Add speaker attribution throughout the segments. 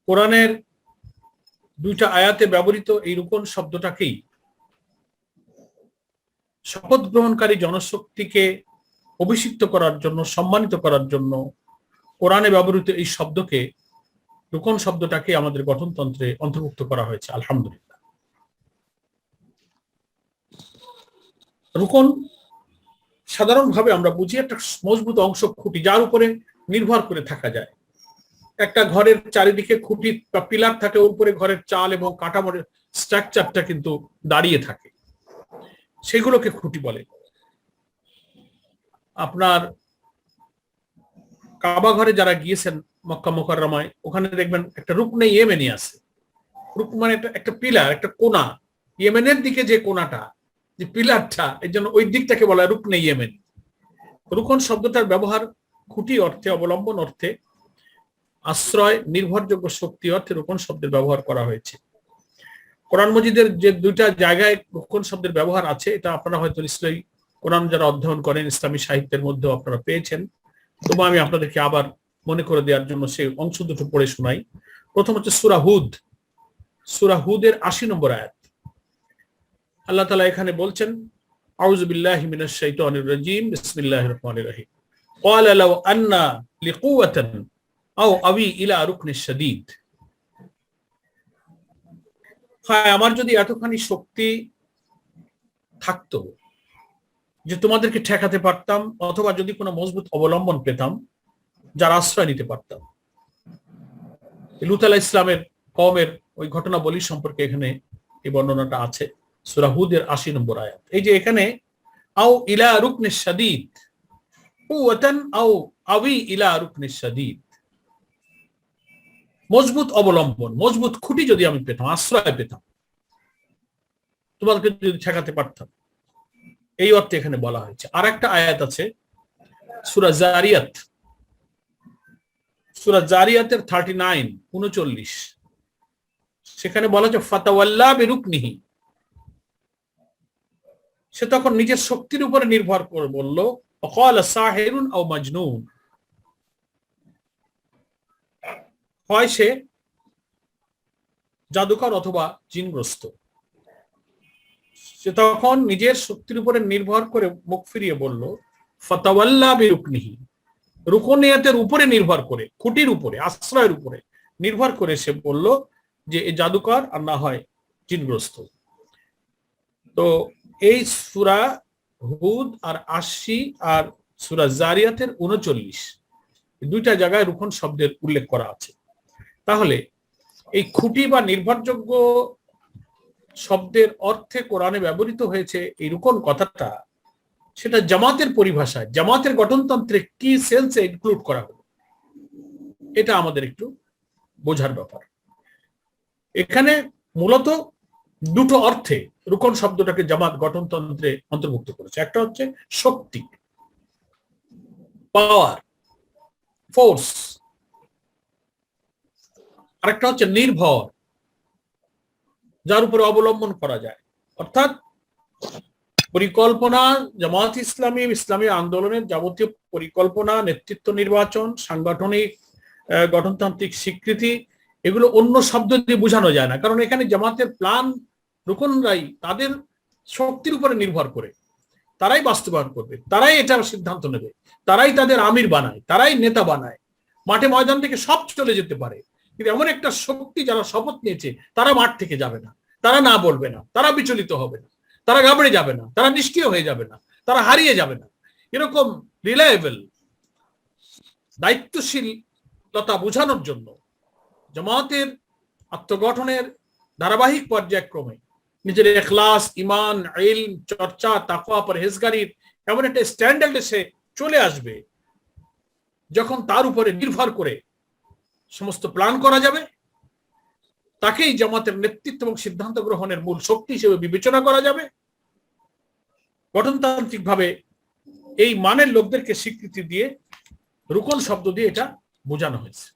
Speaker 1: কোরআনের দুইটা আয়াতে ব্যবহৃত এই রুকন শব্দটাকেই শপথ গ্রহণকারী জনশক্তিকে অভিষিক্ত করার জন্য, সম্মানিত করার জন্য কোরআনে ব্যবহৃত এই শব্দকে, রুকন শব্দটাকে আমাদের গঠনতন্ত্রে অন্তর্ভুক্ত করা হয়েছে। আলহামদুলিল্লাহ। রুকন সাধারণভাবে আমরা বুঝি একটা মজবুত অংশ, খুঁটি, যার উপরে নির্ভর করে থাকা যায়। একটা ঘরের চারিদিকে খুঁটি বা পিলার থাকে, উপরে ঘরের চাল এবং কাঠামোর স্ট্রাকচারটা কিন্তু দাঁড়িয়ে থাকে, সেগুলোকে খুঁটি বলে। আপনার কাবা ঘরে যারা গিয়েছেন মক্কা মুকাররমায়, ওখানে দেখবেন একটা রুকনে ইয়েমেনি আছে। রুকন মানে একটা পিলার, একটা কোনা, ইয়েমেনের দিকে যে কোনাটা, যে পিলারটা, এর জন্য ওই দিকটাকে বলা হয় রুকনে ইয়েমেনি। রুকন শব্দটার ব্যবহার খুঁটি অর্থে, অবলম্বন অর্থে, আশ্রয়, নির্ভরযোগ্য শক্তি অর্থে রুকন শব্দের ব্যবহার করা হয়েছে। কোরআন মজিদের যে দুইটা জায়গায় রুকন শব্দের ব্যবহার আছে, এটা আপনারা হয়তো নিশ্চয়ই কোরআন যারা অধ্যয়ন করেন ইসলামী সাহিত্যের মধ্যে আপনারা পেয়েছেন, তবু আমি আপনাদেরকে আবার মনে করে দেওয়ার জন্য সেই অংশ দুটো পড়ে শোনাই। প্রথম হচ্ছে সূরা হুদ, সূরা হুদের ৮০ নম্বর আয়াত। আল্লাহ তাআলা এখানে বলছেন, আউযু বিল্লাহি মিনাশ শাইতানির রাজীম, বিসমিল্লাহির রহমানির রহিম। ক্বালা লাউ আন্না লিকুওয়াতান আও আবি ইলা রুকনিশ শাদীদ। হ্যাঁ, আমার যদি এতখানি শক্তি থাকতো যে তোমাদেরকে ঠেকাতে পারতাম, অথবা যদি কোনো মজবুত অবলম্বন পেতাম যার আশ্রয় নিতে পারতাম। লূত আলাইহিস সালামের কওমের ওই ঘটনাবলী সম্পর্কে এখানে এই বর্ণনাটা আছে, সূরা হুদের ৮০ নম্বর আয়াত। এই যে এখানে আও ইলা রুকনিশ শাদীদ, কুওয়াতান আও আবি ইলা রুকনিশ শাদীদ, মজবুত অবলম্বন, মজবুত খুঁটি যদি আমি পেতাম, আশ্রয় পেতাম, তোমাদেরকে যদি ঠেকাতে পারতাম, এই অর্থে এখানে বলা হয়েছে। আর একটা আয়াত আছে সূরা জারিয়াত, সূরা জারিয়াতের 39, 39, সেখানে বলা হচ্ছে ফাতাওয়াল্লা বিরুকনিহি, সে তখন নিজের শক্তির উপরে নির্ভর করে বলল, ক্বালা সাহিরুন আও মাজনুন, হয় সে জাদুকর অথবা জিনগ্রস্ত। সে তখন নিজের শক্তির উপরে নির্ভর করে মুখ ফিরিয়ে বলল ফাতাওয়াল্লা বিরুকনিহি, রুকনিয়াতের উপরে নির্ভর করে, খুঁটির উপরে, আশ্রয়ের উপরে নির্ভর করে সে বলল যে এ জাদুকর আর না হয় জিনগ্রস্ত। তো এই সূরা হুদ আর ৮০ আর সূরা জারিয়াতের ৩৯, দুইটা জায়গায় রুকন শব্দের উল্লেখ করা আছে। তাহলে এই খুঁটি বা নির্ভরযোগ্য শব্দের অর্থে কোরআনে ব্যবহৃত হয়েছে এই রুকন কথাটা, সেটা জামাতের পরিভাষায়, জামাতের গঠনতন্ত্রে কি সেন্সে ইনক্লুড করা হলো, এটা আমাদের একটু বোঝার ব্যাপার। এখানে মূলত দুটো অর্থে রুকন শব্দটাকে জামাত গঠনতন্ত্রে অন্তর্ভুক্ত করেছে। একটা হচ্ছে শক্তি, পাওয়ার, ফোর্স, আরেকটা হচ্ছে নির্ভর, যার উপরে অবলম্বন করা যায়। অর্থাৎ পরিকল্পনা, জামাত ইসলামী, ইসলামী আন্দোলনের যাবতীয় পরিকল্পনা, নেতৃত্ব নির্বাচন, সাংগঠনিক গঠনতান্ত্রিক স্বীকৃতি, এগুলো অন্য শব্দ দিয়ে বোঝানো যায় না। কারণ এখানে জামাতের প্ল্যান, রুকনরাই তাদের শক্তির উপরে নির্ভর করে তারাই বাস্তবায়ন করবে, তারাই এটার সিদ্ধান্ত নেবে, তারাই তাদের আমির বানায়, তারাই নেতা বানায়। মাঠে ময়দান থেকে সব চলে যেতে পারে, কিন্তু এমন একটা শক্তি যারা শপথ নিয়েছে তারা মাঠ থেকে যাবে না, তারা না বলবে না, তারা বিচলিত হবে না, তারা ঘাবড়ে যাবে না, তারা নিষ্ক্রিয় হয়ে যাবে না, তারা হারিয়ে যাবে না। এরকম রিলায়েবল, দায়িত্বশীলতা বোঝানোর জন্য জামাতের আত্মগঠনের ধারাবাহিক পর্যায়ক্রমে নিজের ইখলাস, ঈমান, ইলম, চর্চা, তাকওয়া, পরহেজগারির এমন একটা স্ট্যান্ডার্ড এসে চলে আসবে যখন তার উপরে নির্ভর করে সমস্ত প্ল্যান করা যাবে, তাকেই জামাতের নেতৃত্ব এবং সিদ্ধান্ত গ্রহণের মূল শক্তি হিসেবে বিবেচনা করা যাবে। গঠনতান্ত্রিক ভাবে এই মানের লোকদেরকে স্বীকৃতি দিয়ে রুকন শব্দ দিয়ে এটা বোঝানো হয়েছে।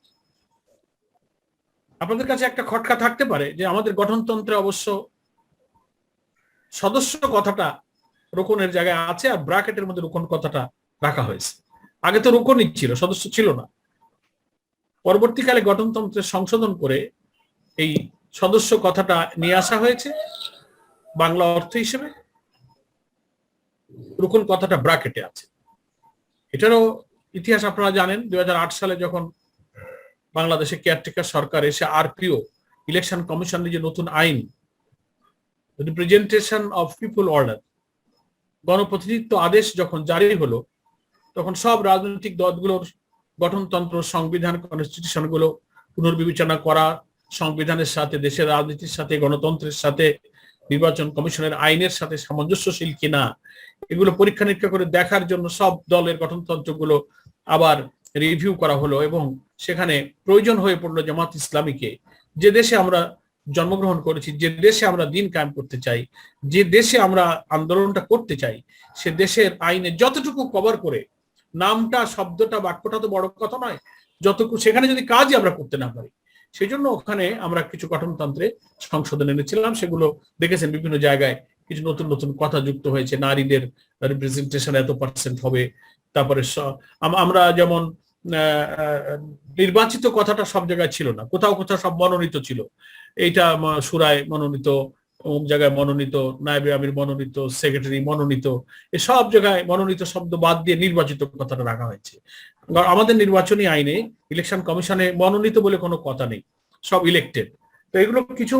Speaker 1: আপনাদের কাছে একটা খটকা থাকতে পারে যে আমাদের গঠনতন্ত্রে অবশ্য সদস্য কথাটা রুকনের জায়গায় আছে আর ব্র্যাকেটের মধ্যে রুকন কথাটা রাখা হয়েছে। আগে তো রুকনই ছিল, সদস্য ছিল না। পরবর্তীকালে গঠনতন্ত্রে সংশোধন করে এই সদস্য কথাটা নিয়ে আসা হয়েছে বাংলা অর্থ হিসেবে। রুকন কথাটা ব্র্যাকেটে আছে। এটারও ইতিহাস আপনারা জানেন। 2008 সালে যখন বাংলাদেশে কেয়ারটেকার সরকার এসে আরপিও ইলেকশন কমিশনের যে নতুন আইন রিপ্রেজেন্টেশন অফ পিপল অর্ডার গণপ্রতিনিধিত্ব আদেশ যখন জারি হলো, তখন সব রাজনৈতিক দলগুলোর গঠনতন্ত্র, সংবিধান, কনস্টিটিউশন গুলো পুনর্বিবেচনা করা, সংবিধানের সাথে, দেশের রাজনীতির সাথে, গণতন্ত্রের সাথে, নির্বাচন কমিশনের আইনের সাথে সামঞ্জস্যশীল কিনা এগুলো পরীক্ষা নিরীক্ষা করে দেখার জন্য সব দলের গঠনতন্ত্রগুলো আবার রিভিউ করা হলো। এবং সেখানে প্রয়োজন হয়ে পড়লো জামাত ইসলামীকে, যে দেশে আমরা জন্মগ্রহণ করেছি, যে দেশে আমরা দিন কায়েম করতে চাই, যে দেশে আমরা আন্দোলনটা করতে চাই, সে দেশের আইনে যতটুকু কভার করে, নামটা, শব্দটা, বাক্যটা তো বড় কথা নয়, যতটুকু সেখানে যদি কাজই আমরা করতে না পারি, সেই জন্য ওখানে আমরা কিছু গঠনতন্ত্রে সংশোধন এনেছিলাম। সেগুলো দেখেছেন বিভিন্ন জায়গায় কিছু নতুন নতুন কথা যুক্ত হয়েছে। নারীদের রিপ্রেজেন্টেশন এত পার্সেন্ট হবে, তারপরে আমরা যেমন নির্বাচিত কথাটা সব জায়গায় ছিল না, কোথাও কোথাও সব মনোনীত ছিল। এইটা সুরায় মনোনীত, অমুক জায়গায় মনোনীত, নায়েবে আমির মনোনীত, সেক্রেটারি মনোনীত, এসব জায়গায় মনোনীত শব্দ বাদ দিয়ে নির্বাচিত কথাটা রাখা হয়েছে। আমাদের নির্বাচনী আইনে, ইলেকশন কমিশনে মনোনীত বলে কোনো কথা নেই, সব ইলেক্টেড। তো এগুলো কিছু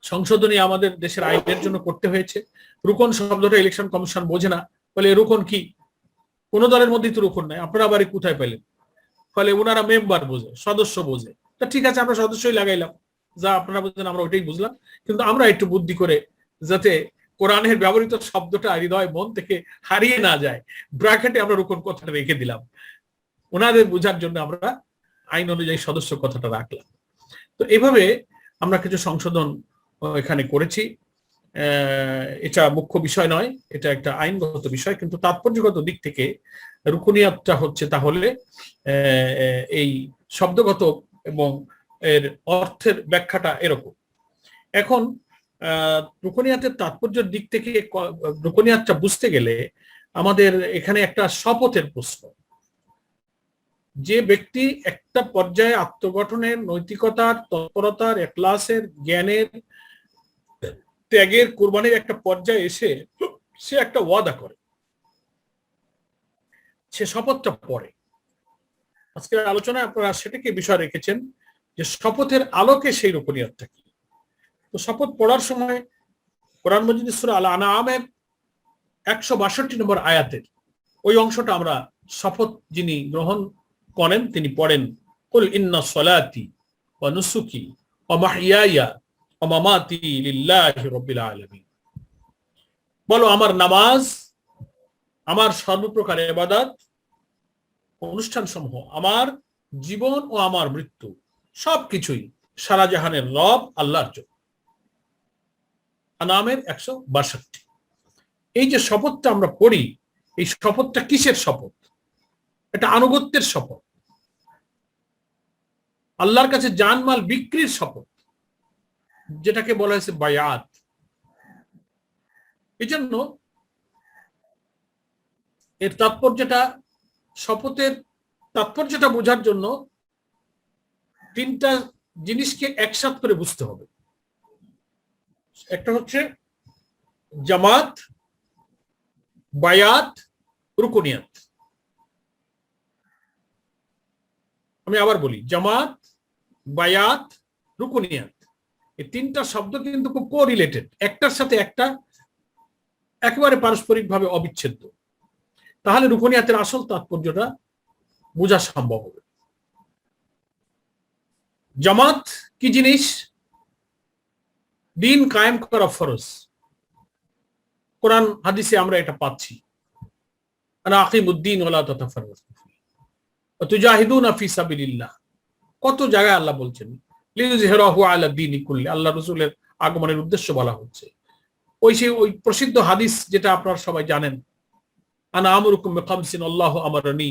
Speaker 1: সংশোধনী আমাদের দেশের আইনের জন্য করতে হয়েছে। রুকন শব্দটা ইলেকশন কমিশন বোঝে না, বলে রুকন কি, কোন দলের মধ্যেই তো রুকন নাই, আপনারা বাড়ি কোথায় পেলেন? ফলে ওনারা মেম্বার বোঝে, সদস্য বোঝে। তা ঠিক আছে, আমরা সদস্যই লাগাইলাম, যা আপনারা বুঝলেন আমরা ওইটাই বুঝলাম। কিন্তু আমরা একটু বুদ্ধি করে, যাতে কোরআনের ব্যবহৃত শব্দটা হৃদয় মন থেকে হারিয়ে না যায়, ব্র্যাকেটে আমরা রুকন কথাটা রেখে দিলাম। ওনাদের বোঝার জন্য আমরা আইন অনুযায়ী সদস্য কথাটা রাখলাম। তো এইভাবে আমরা কিছু সংশোধন এখানে করেছি। এটা মুখ্য বিষয় নয়, এটা একটা আইনগত বিষয়, কিন্তু তাৎপর্যগত দিক থেকে রুকুনিয়াতটা হচ্ছে তাহলে এই শব্দগত এবং এর অর্থের ব্যাখ্যাটা এরকম। এখন রুকুনিয়াতের তাৎপর্যের দিক থেকে রুকুনিয়াতটা বুঝতে গেলে আমাদের এখানে একটা শপথের প্রশ্ন। যে ব্যক্তি একটা পর্যায়ে আত্মগঠনের, নৈতিকতার, তৎপরতার, এখলাসের, জ্ঞানের, ত্যাগের, কুরবানির একটা পর্যায়ে এসে সে একটা ওয়াদা করে, সে শপথটা পড়ে। আজকের আলোচনায় আপনারা সেটাকে বিষয় রেখেছেন যে শপথের আলোকে সেই রুকুনিয়াতটা কি। তো শপথ পড়ার সময় কোরআন মাজিদ সূরা আল আনআমের 162 নম্বর আয়াতের ওই অংশটা আমরা শপথ যিনি গ্রহণ করেন তিনি পড়েন, কুল ইন্না সলাতি ওয়া নুসুকি ওয়া মাহইয়ায়া ওয়া মামাতি লিল্লাহি রাব্বিল আলামিন। বলো, আমার নামাজ, আমার সর্বপ্রকার ইবাদত, অনুষ্ঠান সমূহ, আমার জীবন ও আমার মৃত্যু সবকিছুই সারা জাহানের রব আল্লাহর জন্য। আনামের 162। এই যে শপথটা আমরা পড়ি, এই শপথটা কিসের শপথ? এটা আনুগত্যের শপথ, আল্লাহর কাছে জানমাল বিক্রির শপথ, যেটাকে বলা হয়েছে বায়াত। এই জন্য এর তাৎপর্যটা, শপথের তাৎপর্যটা বোঝার জন্য তিনটা জিনিসকে একসাথ করে বুঝতে হবে। একটা হচ্ছে জামাত, বায়াত, রুকুনিয়াত। আমি আবার বলি, জামাত, বায়াত, রুকুনিয়াত, এই তিনটা শব্দ কিন্তু খুব কোরিলেটেড, একটার সাথে একটা একেবারে পারস্পরিকভাবে অবিচ্ছেদ্য। তাহলে রুকুনিয়াতের আসল তাৎপর্যটা বোঝা সম্ভব হবে। জামাত কি জিনিস? দিন কায়েম করা ফরজ। কোরআন হাদিসে আমরা এটা পাচ্ছি, আনা আকিমুদ্দিন ওয়ালা তাতাফাররাকু ফিহি ওয়া তুজাহিদুনা ফি সাবিলিল্লাহ। কত জায়গায় আল্লাহ বলছেন লিইয়ুযহিরাহু আলা দীনি কুল্লি, আল্লাহ রাসূলের আগমনের উদ্দেশ্য বলা হচ্ছে। ওই প্রসিদ্ধ হাদিস যেটা আপনারা সবাই জানেন, আনা আমরুকুম বিখামসিন আল্লাহু আমারানি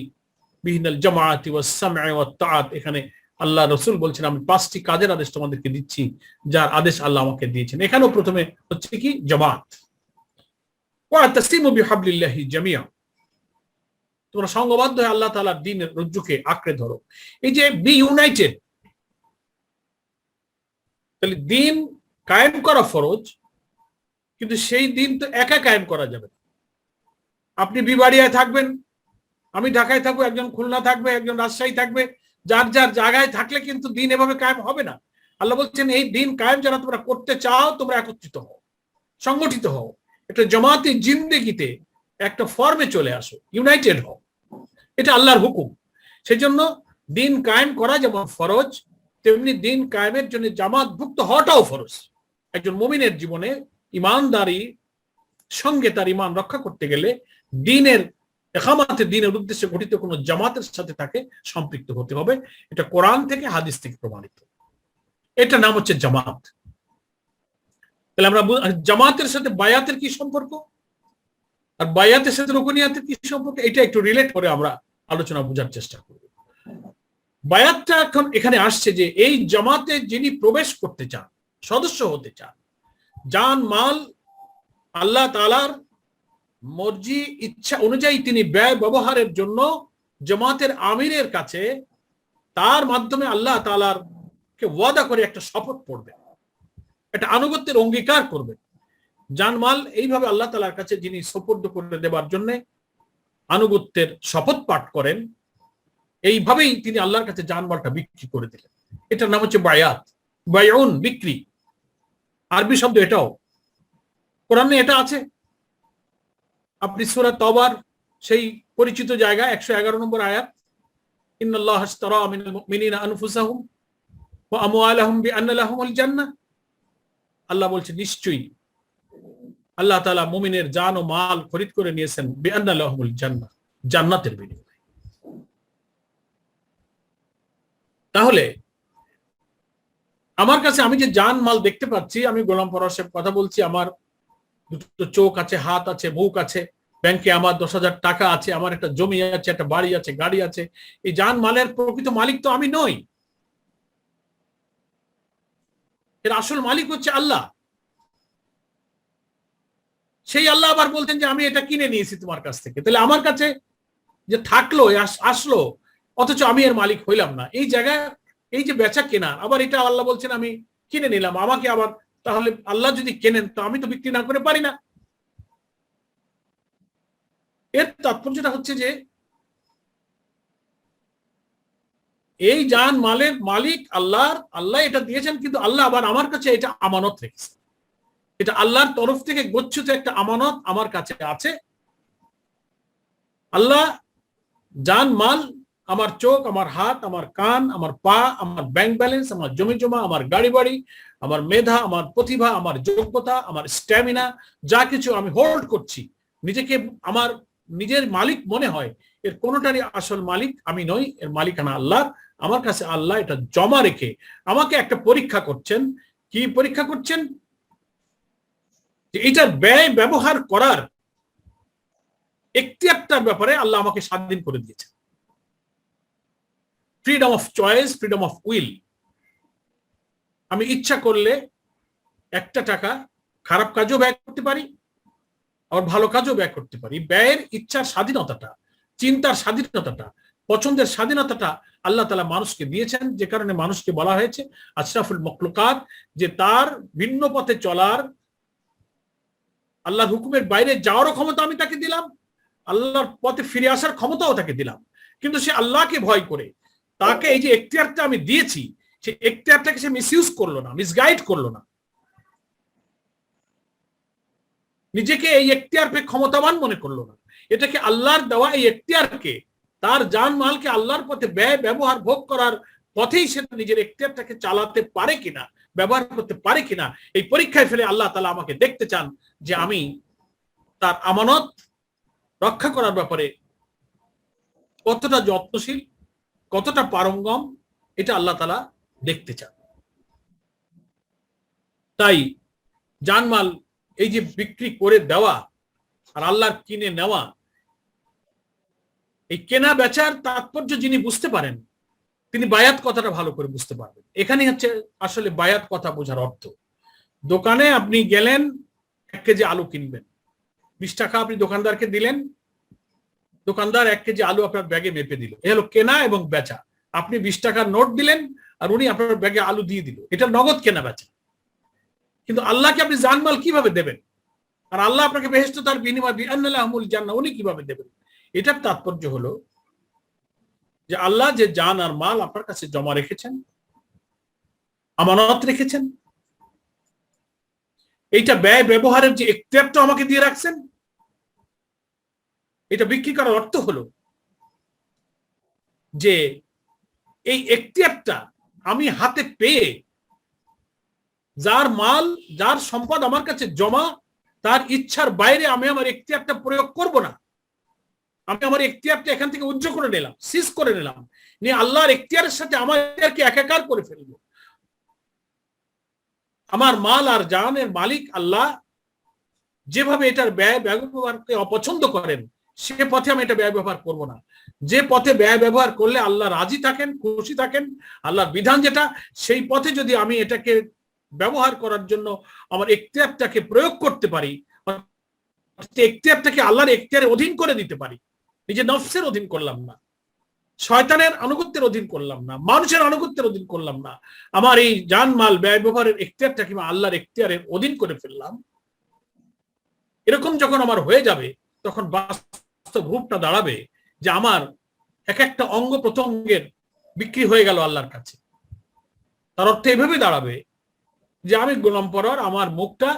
Speaker 1: বিহিনাল জামাআতি ওয়াস সামঈ ওয়াত তাআত। এখানে আল্লাহ রাসূল বলছেন আমি 5টি কাজের আদেশ তোমাদেরকে দিচ্ছি, যার আদেশ আল্লাহ আমাকে দিয়েছেন। এখানেও প্রথমে হচ্ছে কি? জামাত। ওয়া তাসিমু বিহাবলিল্লাহি জামিআ। তো তোমরা সংঘবদ্ধ হয়ে আল্লাহ তাআলার দ্বীনের রজ্জুকে আঁকড়ে ধরো। এই যে বি ইউনাইটেড, তাহলে দিন কায়েম করা ফরজ, কিন্তু সেই দিন তো একা কায়েম করা যাবে না। আপনি বিবাড়িয়ায় থাকবেন, আমি ঢাকায় থাকবো, একজন খুলনা থাকবে, একজন রাজশাহী থাকবে, যার যার জায়গায় থাকলে কিন্তু দিন এভাবে কায়েম হবে না। আল্লাহ বলছেন এই দিন কায়েম যারা তোমরা করতে চাও তোমরা একত্রিত হও, সংগঠিত হও, একটা জামাতি জিন্দেগিতে একটা ফর্মে চলে আসো, ইউনাইটেড হও, এটা আল্লাহর হুকুম। সেই জন্য দিন কায়েম করা যেমন ফরজ, তেমনি দিন কায়েমের জন্য জামাতভুক্ত হওয়াটাও ফরজ। একজন মুমিনের জীবনে ইমানদারি সঙ্গে তার ইমান রক্ষা করতে গেলে দিনের একামাতে দিনের উদ্দেশ্যে গঠিত কোন জামাতের সাথে তাকে সম্পৃক্ত হতে হবে। এটা কোরআন থেকে হাদিস থেকে প্রমাণিত। এটা নাম হচ্ছে জামাত। তাহলে আমরা জামাতের সাথে বায়াতের কি সম্পর্ক, আর বায়াতের সাথে রুকনিয়াতের কি সম্পর্ক, এটা একটু রিলেট করে আমরা আলোচনা বোঝার চেষ্টা করব। বায়াতটা এখন এখানে আসছে যে এই জামাতে যিনি প্রবেশ করতে চান, সদস্য হতে চান, জান মাল আল্লাহ তাআলার মর্জি ইচ্ছা অনুযায়ী তিনি ব্যয় ব্যবহারের জন্য জামাতের আমিরের কাছে তার মাধ্যমে আল্লাহ তাআলার কে ওয়াদা করে একটা শপথ পড়বেন, একটা আনুগত্যের অঙ্গীকার করবেন। জানমাল এইভাবে আল্লাহ তাআলার কাছে যিনি সুপুর্দ করে দেবার জন্য আনুগত্যের শপথ পাঠ করেন, এইভাবেই তিনি আল্লাহর কাছে জানমালটা বিক্রি করে দিলেন। এটার নাম হচ্ছে বায়াত, বায়উন, বিক্রি। আরবি শব্দ এটাও, কোরআনে এটা আছে। আপনি সূরা তওবার সেই পরিচিত জায়গা 111 নম্বর আয়াত, ইন্নাল্লাহা আশতারা মিনাল মুমিনিনা আনফুসাহুম ওয়া আমওয়ালাহুম বিআন্না লাহুমুল জান্নাহ। আল্লাহ বলছে নিশ্চয়ই আল্লাহ তাআলা মুমিনের জান ও মাল খরিদ করে নিয়েছেন বিআন্না লাহুমুল জান্নাহ, জান্নাতের বিনিময়ে। তাহলে আমার কাছে আমি যে জান মাল দেখতে পাচ্ছি, আমি গোলাম পরশ সাহেব কথা বলছি, আমার দুটো চোখ আছে, হাত আছে, মুখ আছে, ব্যাংকে আমার 10,000 টাকা আছে, আমার একটা জমি আছে, একটা বাড়ি আছে, গাড়ি আছে, এই জান মালের প্রকৃত মালিক তো আমি নই, এর আসল মালিক হচ্ছে আল্লাহ। সেই আল্লাহ আবার বলতেন যে আমি এটা কিনে নিয়েছি তোমার কাছ থেকে। তাহলে আমার কাছে যে থাকলো, আসলো, অথচ আমি এর মালিক হইলাম না। এই জায়গায় এই যে বেচা কেনা, আবার এটা আল্লাহ বলছেন আমি কিনে নিলাম, আমাকে আবার, তাহলে আল্লাহ যদি কেনেন তো আমি তো বিক্রি না করে পারি না। এর তাৎপর্যটা হচ্ছে যে এই জান মালের মালিক আল্লাহর, আল্লাহ এটা দিয়েছেন, কিন্তু আল্লাহ আবার আমার কাছে এটা আমানত রেখেছে। এটা আল্লাহর তরফ থেকে গচ্ছিত একটা আমানত আমার কাছে আছে। আল্লাহ জান মাল, আমার চোখ, আমার হাত, আমার কান, আমার পা, আমার ব্যাংক ব্যালেন্স, আমার জমি জমা, আমার গাড়ি বাড়ি, আমার মেধা, আমার প্রতিভা, আমার যোগ্যতা, আমার স্ট্যামিনা, যা কিছু আমি হোল্ড করছি, নিজেকে আমার নিজের মালিক মনে হয়, এর কোনোটারই আসল মালিক আমি নই, এর মালিকানা আল্লাহ। আমার কাছে আল্লাহ এটা জমা রেখে আমাকে একটা পরীক্ষা করছেন। কি পরীক্ষা করছেন? যে এটা ব্যয় ব্যবহার করার এখতিয়ারটার ব্যাপারে আল্লাহ আমাকে স্বাধীন করে দিয়েছেন। Freedom of choice, freedom of will. আমি ইচ্ছা করলে একটা টাকা খারাপ কাজও ব্যয় করতে পারি, আবার ভালো কাজও ব্যয় করতে পারি। ব্যয়ের ইচ্ছার স্বাধীনতাটা, চিন্তার স্বাধীনতাটা, পছন্দের স্বাধীনতাটা আল্লাহ তাআলা মানুষকে দিয়েছেন, যে কারণে মানুষকে বলা হয়েছে আশরাফুল মখলুকাত, যে তার ভিন্ন পথে চলার, আল্লাহর হুকুমের বাইরে যাওয়ারও ক্ষমতা আমি তাকে দিলাম, আল্লাহর পথে ফিরে আসার ক্ষমতাও তাকে দিলাম। কিন্তু সে আল্লাহকে ভয় করে, তাকে এই যে এখতিয়ারটা আমি দিয়েছি, সে এখতিয়ারটাকে সে মিসইউজ করলো না, মিসগাইড করলো না, নিজেকে এই এখতিয়ার পেয়ে ক্ষমতাবান মনে করলো না। এটাকে আল্লাহর দেওয়া এই এখতিয়ারকে, তার জান মালকে আল্লাহর পথে ব্যয় ব্যবহার ভোগ করার পথেই সে নিজের এখতিয়ারটাকে চালাতে পারে কিনা, ব্যবহার করতে পারে কিনা, এই পরীক্ষায় ফেলে আল্লাহ তাআলা আমাকে দেখতে চান যে আমি তার আমানত রক্ষা করার ব্যাপারে কতটা যত্নশীল, কতটা পারঙ্গম, এটা আল্লাহ তাআলা দেখতে চান। তাই জানমাল এই যে বিক্রি করে দেওয়া আর আল্লাহর কিনে নেওয়া, এই কেনা বেচার তাৎপর্য যিনি বুঝতে পারেন তিনি বায়াত কথাটা ভালো করে বুঝতে পারবেন। এখানে হচ্ছে আসলে বায়াত কথা বোঝার অর্থ। দোকানে আপনি গেলেন 1 কেজি আলু কিনবেন, 20 টাকা আপনি দোকানদারকে দিলেন, দোকানদার 1 কেজি আলু আপনার ব্যাগে মেপে দিল, এ হলো কেনা এবং বেচা। আপনি 20 টাকার নোট দিলেন আর উনি আপনার ব্যাগে আলু দিয়ে দিল, এটা নগদ কেনা বেচা। কিন্তু আল্লাহকে আপনি জানমাল কিভাবে দেবেন? আর আল্লাহ আপনাকে বেহেশত তার বিনিময় বিআন্না লাহুমুল জান্নাহ উনি কিভাবে দেবেন? এটার তাৎপর্য হলো যে আল্লাহ যে জান আর মাল আপনার কাছে জমা রেখেছেন, আমানত রেখেছেন, এইটা ব্যয় ব্যবহারের যে এখতিয়ারটা আমাকে দিয়ে রাখছেন, এটা বিক্রি করার অর্থ হলো যে এই এখতিয়ারটা আমি হাতে পেয়ে যার মাল যার সম্পদ আমার কাছে জমা, তার ইচ্ছার বাইরে আমি আমার এখতিয়ারটা প্রয়োগ করব না। আমি আমার এখতিয়ারটা এখান থেকে উজ্জ্ব করে নিলাম, সিজ করে নিলাম, নিয়ে আল্লাহর এখতিয়ারের সাথে আমার এখতিয়ারকে একাকার করে ফেলবো। আমার মাল আর জানের মালিক আল্লাহ, যেভাবে এটার ব্যয় ব্যবহারকে অপছন্দ করেন সে পথে আমি এটা ব্যয় ব্যবহার করব না। যে পথে ব্যয় ব্যবহার করলে আল্লাহ রাজি থাকেন, খুশি থাকেন, আল্লাহর বিধান যেটা, সেই পথে যদি আমি এটাকে ব্যবহার করার জন্য আমার এখতিয়ারটাকে প্রয়োগ করতে পারি, এখতিয়ারটাকে আল্লাহর এখতিয়ারের অধীন করে দিতে পারি, নিজের নফসের অধীন করলাম না, শয়তানের আনুগত্যের অধীন করলাম না, মানুষের আনুগত্যের অধীন করলাম না, আমার এই জানমাল ব্যয় ব্যবহারের এখতিয়ারটাকে আল্লাহর এখতিয়ারের অধীন করে ফেললাম, এরকম যখন আমার হয়ে যাবে তখন বাস্তব রূপটা দাঁড়াবে যে আমার এক একটা অঙ্গ প্রত্যঙ্গের বিক্রি হয়ে গেল আল্লাহর কাছে। তার অর্থ এভাবে দাঁড়াবে যে আমি গোলাম পরার, আমার মুখটা,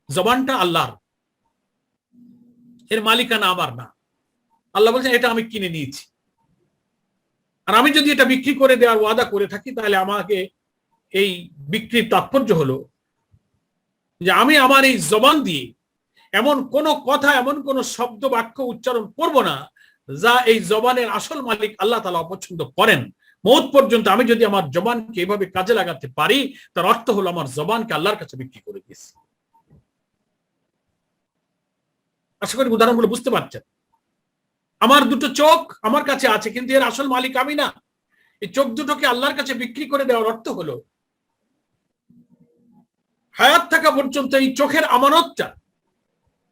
Speaker 1: জবানটা আল্লাহর, এর মালিকানা আমার না। আল্লাহ বলছেন এটা আমি কিনে নিয়েছি, আর আমি যদি এটা বিক্রি করে দেওয়ার ওয়াদা করে থাকি তাহলে আমাকে এই বিক্রির তাৎপর্য হলো যে আমি আমার এই জবান দিয়ে এমন কোন কথা, এমন কোন শব্দ বাক্য উচ্চারণ করব না যা এই জবানের আসল মালিক আল্লাহ তাআলা অপছন্দ করেন। মওত পর্যন্ত আমি যদি আমার জবানকে এভাবে কাজে লাগাতে পারি, তার অর্থ হলো আমার জবানকে আল্লাহর কাছে বিক্রি করে দিয়েছি। আশা করি উদাহরণগুলো বুঝতে পারছেন। আমার দুটো চোখ আমার কাছে আছে, কিন্তু এর আসল মালিক আমি না। এই চোখ দুটোকে আল্লাহর কাছে বিক্রি করে দেওয়ার অর্থ হলো হায়াত থাকা পর্যন্ত এই চোখের আমানতটা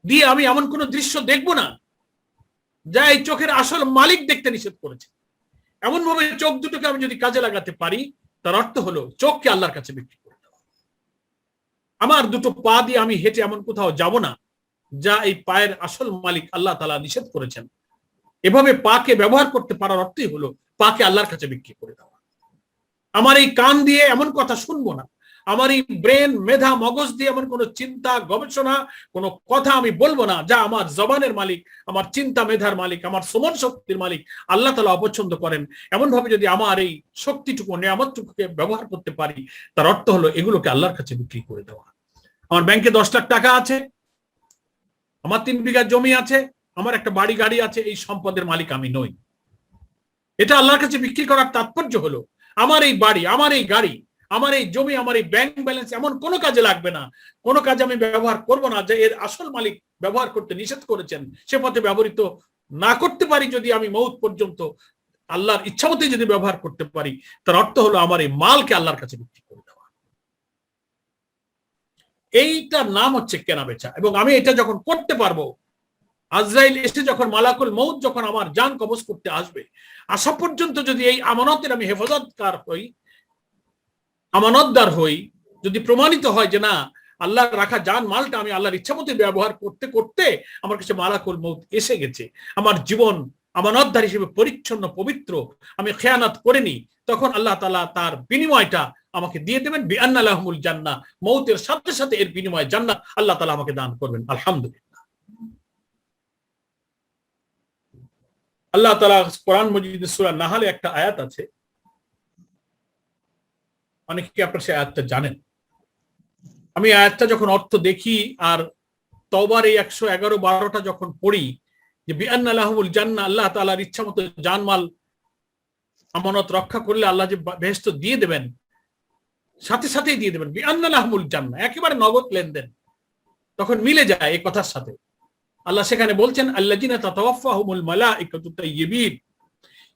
Speaker 1: দিয়ে আমি এমন কোন দৃশ্য দেখব না যা এই চোখের আসল মালিক দেখতে নিষেধ করেছে। এমন ভাবে চোখ দুটোকে আমি যদি কাজে লাগাতে পারি, তার অর্থ হলো চোখকে আল্লাহর কাছে বিক্রি করে দেওয়া। আমার দুটো পা দিয়ে আমি হেঁটে এমন কোথাও যাব না যা এই পায়ের আসল মালিক আল্লাহ তাআলা নিষেধ করেছেন। এভাবে পাকে ব্যবহার করতে পারার অর্থই হলো পাকে আল্লাহর কাছে বিক্রি করে দেওয়া। আমার এই কান দিয়ে এমন কথা শুনবো না, আমার এই ব্রেন, মেধা, মগজ দিয়ে এমন কোন চিন্তা, গবেষণা, কোন কথা আমি বলবো না যা আমার জবানের মালিক, আমার চিন্তা মেধার মালিক, আমার শ্রবণ শক্তির মালিক আল্লাহ তাআলা অপছন্দ করেন। এমন ভাবে যদি আমার এই শক্তিটুকু, নিয়ামতটুকুকে ব্যবহার করতে পারি, তার অর্থ হলো এগুলোকে আল্লাহর কাছে বিক্রি করে দেওয়া। আমার ব্যাংকে 10 লাখ টাকা আছে, আমার 3 বিঘা জমি আছে, আমার একটা বাড়ি গাড়ি আছে, এই সম্পদের মালিক আমি নই। এটা আল্লাহর কাছে বিক্রি করার তাৎপর্য হলো আমার এই বাড়ি, আমার এই গাড়ি, আমার এই জমি, আমার এই ব্যাংক ব্যালেন্স এমন কোনো কাজে লাগবে না, কোনো কাজে আমি ব্যবহার করব না যে এর আসল মালিক ব্যবহার করতে নিষেধ করেছেন। সে পথে ব্যবহৃত না করতে পারি যদি আমি মওত পর্যন্ত আল্লাহর ইচ্ছা মতোই যদি ব্যবহার করতে পারি, তার অর্থ হলো আমার এই মালকে আল্লাহর কাছে বিক্রি করে দেওয়া। এইটার নাম হচ্ছে কেনা বেচা। এবং আমি এটা যখন করতে পারবো, আজরাইল এসে যখন, মালাকুল মউত যখন আমার জান কবজ করতে আসবে, আসা পর্যন্ত যদি এই আমানতের আমি হেফাজতকার হই, আমানতদার হই, যদি প্রমাণিত হয় যে না আল্লাহর রাখা জান মালটা আমি আল্লাহর ইচ্ছা মতো ব্যবহার করতে করতে আমার কাছে মালাকুল মউত এসে গেছে, আমার জীবন আমানতদার হিসেবে পরিচ্ছন্ন পবিত্র, আমি খেয়ানত করিনি, তখন আল্লাহ তাআলা তার বিনিময়টা আমাকে দিয়ে দেবেন। বিআন্না লাহুমুল জান্নাহ, মউতের সাথে সাথে এর বিনিময় জান্নাত আল্লাহ তাআলা আমাকে দান করবেন। আলহামদুলিল্লাহ। আল্লাহ তাআলা কোরআন মজিদের সূরা নাহলে একটা আয়াত আছে, অনেকে আপনারা সেই আয়াতটা জানেন। আমি আয়াতটা যখন অর্থ দেখি আর তওবার এই 111-12টা যখন পড়ি যে বিআন্না লাহুমুল জান্নাহ, আল্লাহ তাআলার ইচ্ছা মতো জানমাল আমানত রক্ষা করলে আল্লাহ যে বেহেশত দিয়ে দেবেন, সাথে সাথেই দিয়ে দেবেন, বিআন্না লাহুমুল জান্নাহ, একেবারে নগদ লেনদেন, তখন মিলে যায় এই কথার সাথে। আল্লাহ সেখানে বলছেন আল্লাযিনা তাতাওয়াফাহুমুল মালাইকাতু তাইয়্যিবিন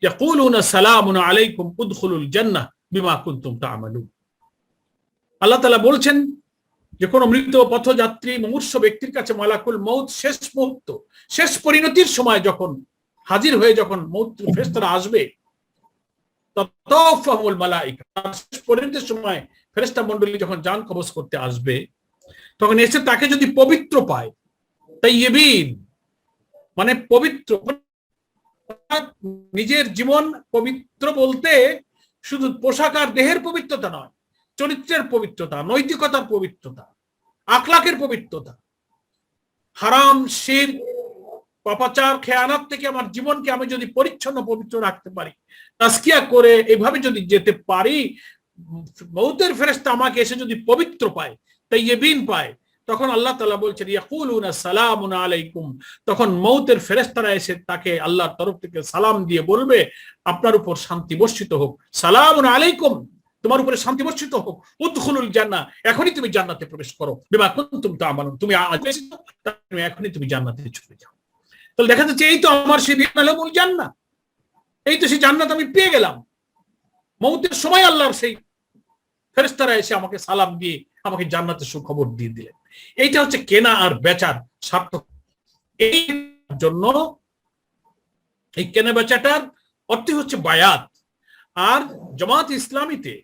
Speaker 1: ইয়াকুলুনা সালামুন আলাইকুম উদখুলুল জান্নাহ বিমা কুনতুম তা'মালুন। আল্লাহ তাআলা বলছেন যে কোন মৃত পথযাত্রী মুমূর্ষ ব্যক্তির কাছে মালাকুল মউত শেষ মুহূর্ত, শেষ পরিণতির সময় যখন হাজির হয়ে যখন ফেরেশতারা আসবে, তাতাওয়াফাহুল মালাইকা, শেষ পর্যন্ত সময় ফেরেশতা মণ্ডলী যখন জান কবজ করতে আসবে, তখন এসে তাকে যদি পবিত্র পায়, তাইয়্যিবিন মানে পবিত্র, নিজের জীবন পবিত্র বলতে শুধু পোশাক আর দেহের পবিত্রতা নয়, চরিত্রের পবিত্রতা, নৈতিকতার পবিত্রতা, আখলাকের পবিত্রতা, হারাম, শিরক, পাপাচার, খেয়ানত থেকে আমার জীবনকে আমি যদি পরিচ্ছন্ন পবিত্র রাখতে পারি, তাজকিয়া করে এইভাবে যদি যেতে পারি, মউতের ফেরেশতা আমাকে এসে যদি পবিত্র পায়, তাইয়্যিবিন পায়, তখন আল্লাহ তাআলা বলছেন ইয়াকুলুনা সালামুন আলাইকুম, তখন মউতের ফেরেশতারা এসে তাকে আল্লাহর তরফ থেকে সালাম দিয়ে বলবে আপনার উপর শান্তি বর্ষিত হোক, সালামুন আলাইকুম, তোমার উপরে শান্তি বর্ষিত হোক, উদখুলুল জান্নাহ, এখনই তুমি জান্নাতে প্রবেশ করো, বিমা কুনতুম তা'মালুন, তুমি এখনই তুমি জান্নাতে চলে যাও। তাহলে দেখা যাচ্ছে এই তো আমার সেই বিনালামুল জান্নাহ, এই তো সেই জান্নাত আমি পেয়ে গেলাম। মউতের সময় আল্লাহর সেই ফেরেশতারা এসে আমাকে সালাম দিয়ে আমাকে জান্নাতের সুখবর দিয়ে দিলেন। এইটা হচ্ছে কেনা আর বেচার সার্থক। এই জন্য এই কেনা বেচাটার অর্থ হচ্ছে বায়াত। আর জামাত ইসলামীতে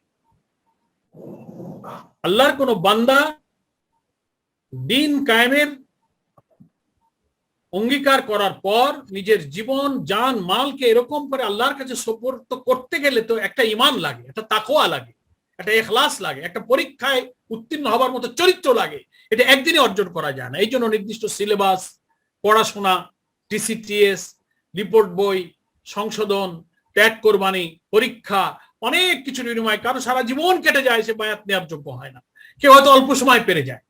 Speaker 1: আল্লাহর কোন বান্দা দিন কায়েমের অঙ্গীকার করার পর নিজের জীবন, জান, মালকে এরকম করে আল্লাহর কাছে সুপর্দ করতে গেলে তো একটা ঈমান লাগে, একটা তাকওয়া লাগে, একটা ইখলাস লাগে, একটা পরীক্ষায় উত্তীর্ণ হবার মতো চরিত্র লাগে। এটা একদিনে অর্জন করা যায় না। এই জন্য নির্দিষ্ট সিলেবাস, পড়াশোনা, টিসিটিএস, রিপোর্ট বই, সংশোধন, ত্যাগ কোরবানি, পরীক্ষা, অনেক কিছুর বিনিময়ে কারো সারা জীবন কেটে যায়, সে বায়াত নেওয়ার যোগ্য হয় না, কেউ হয়তো অল্প সময় পেরে যায়।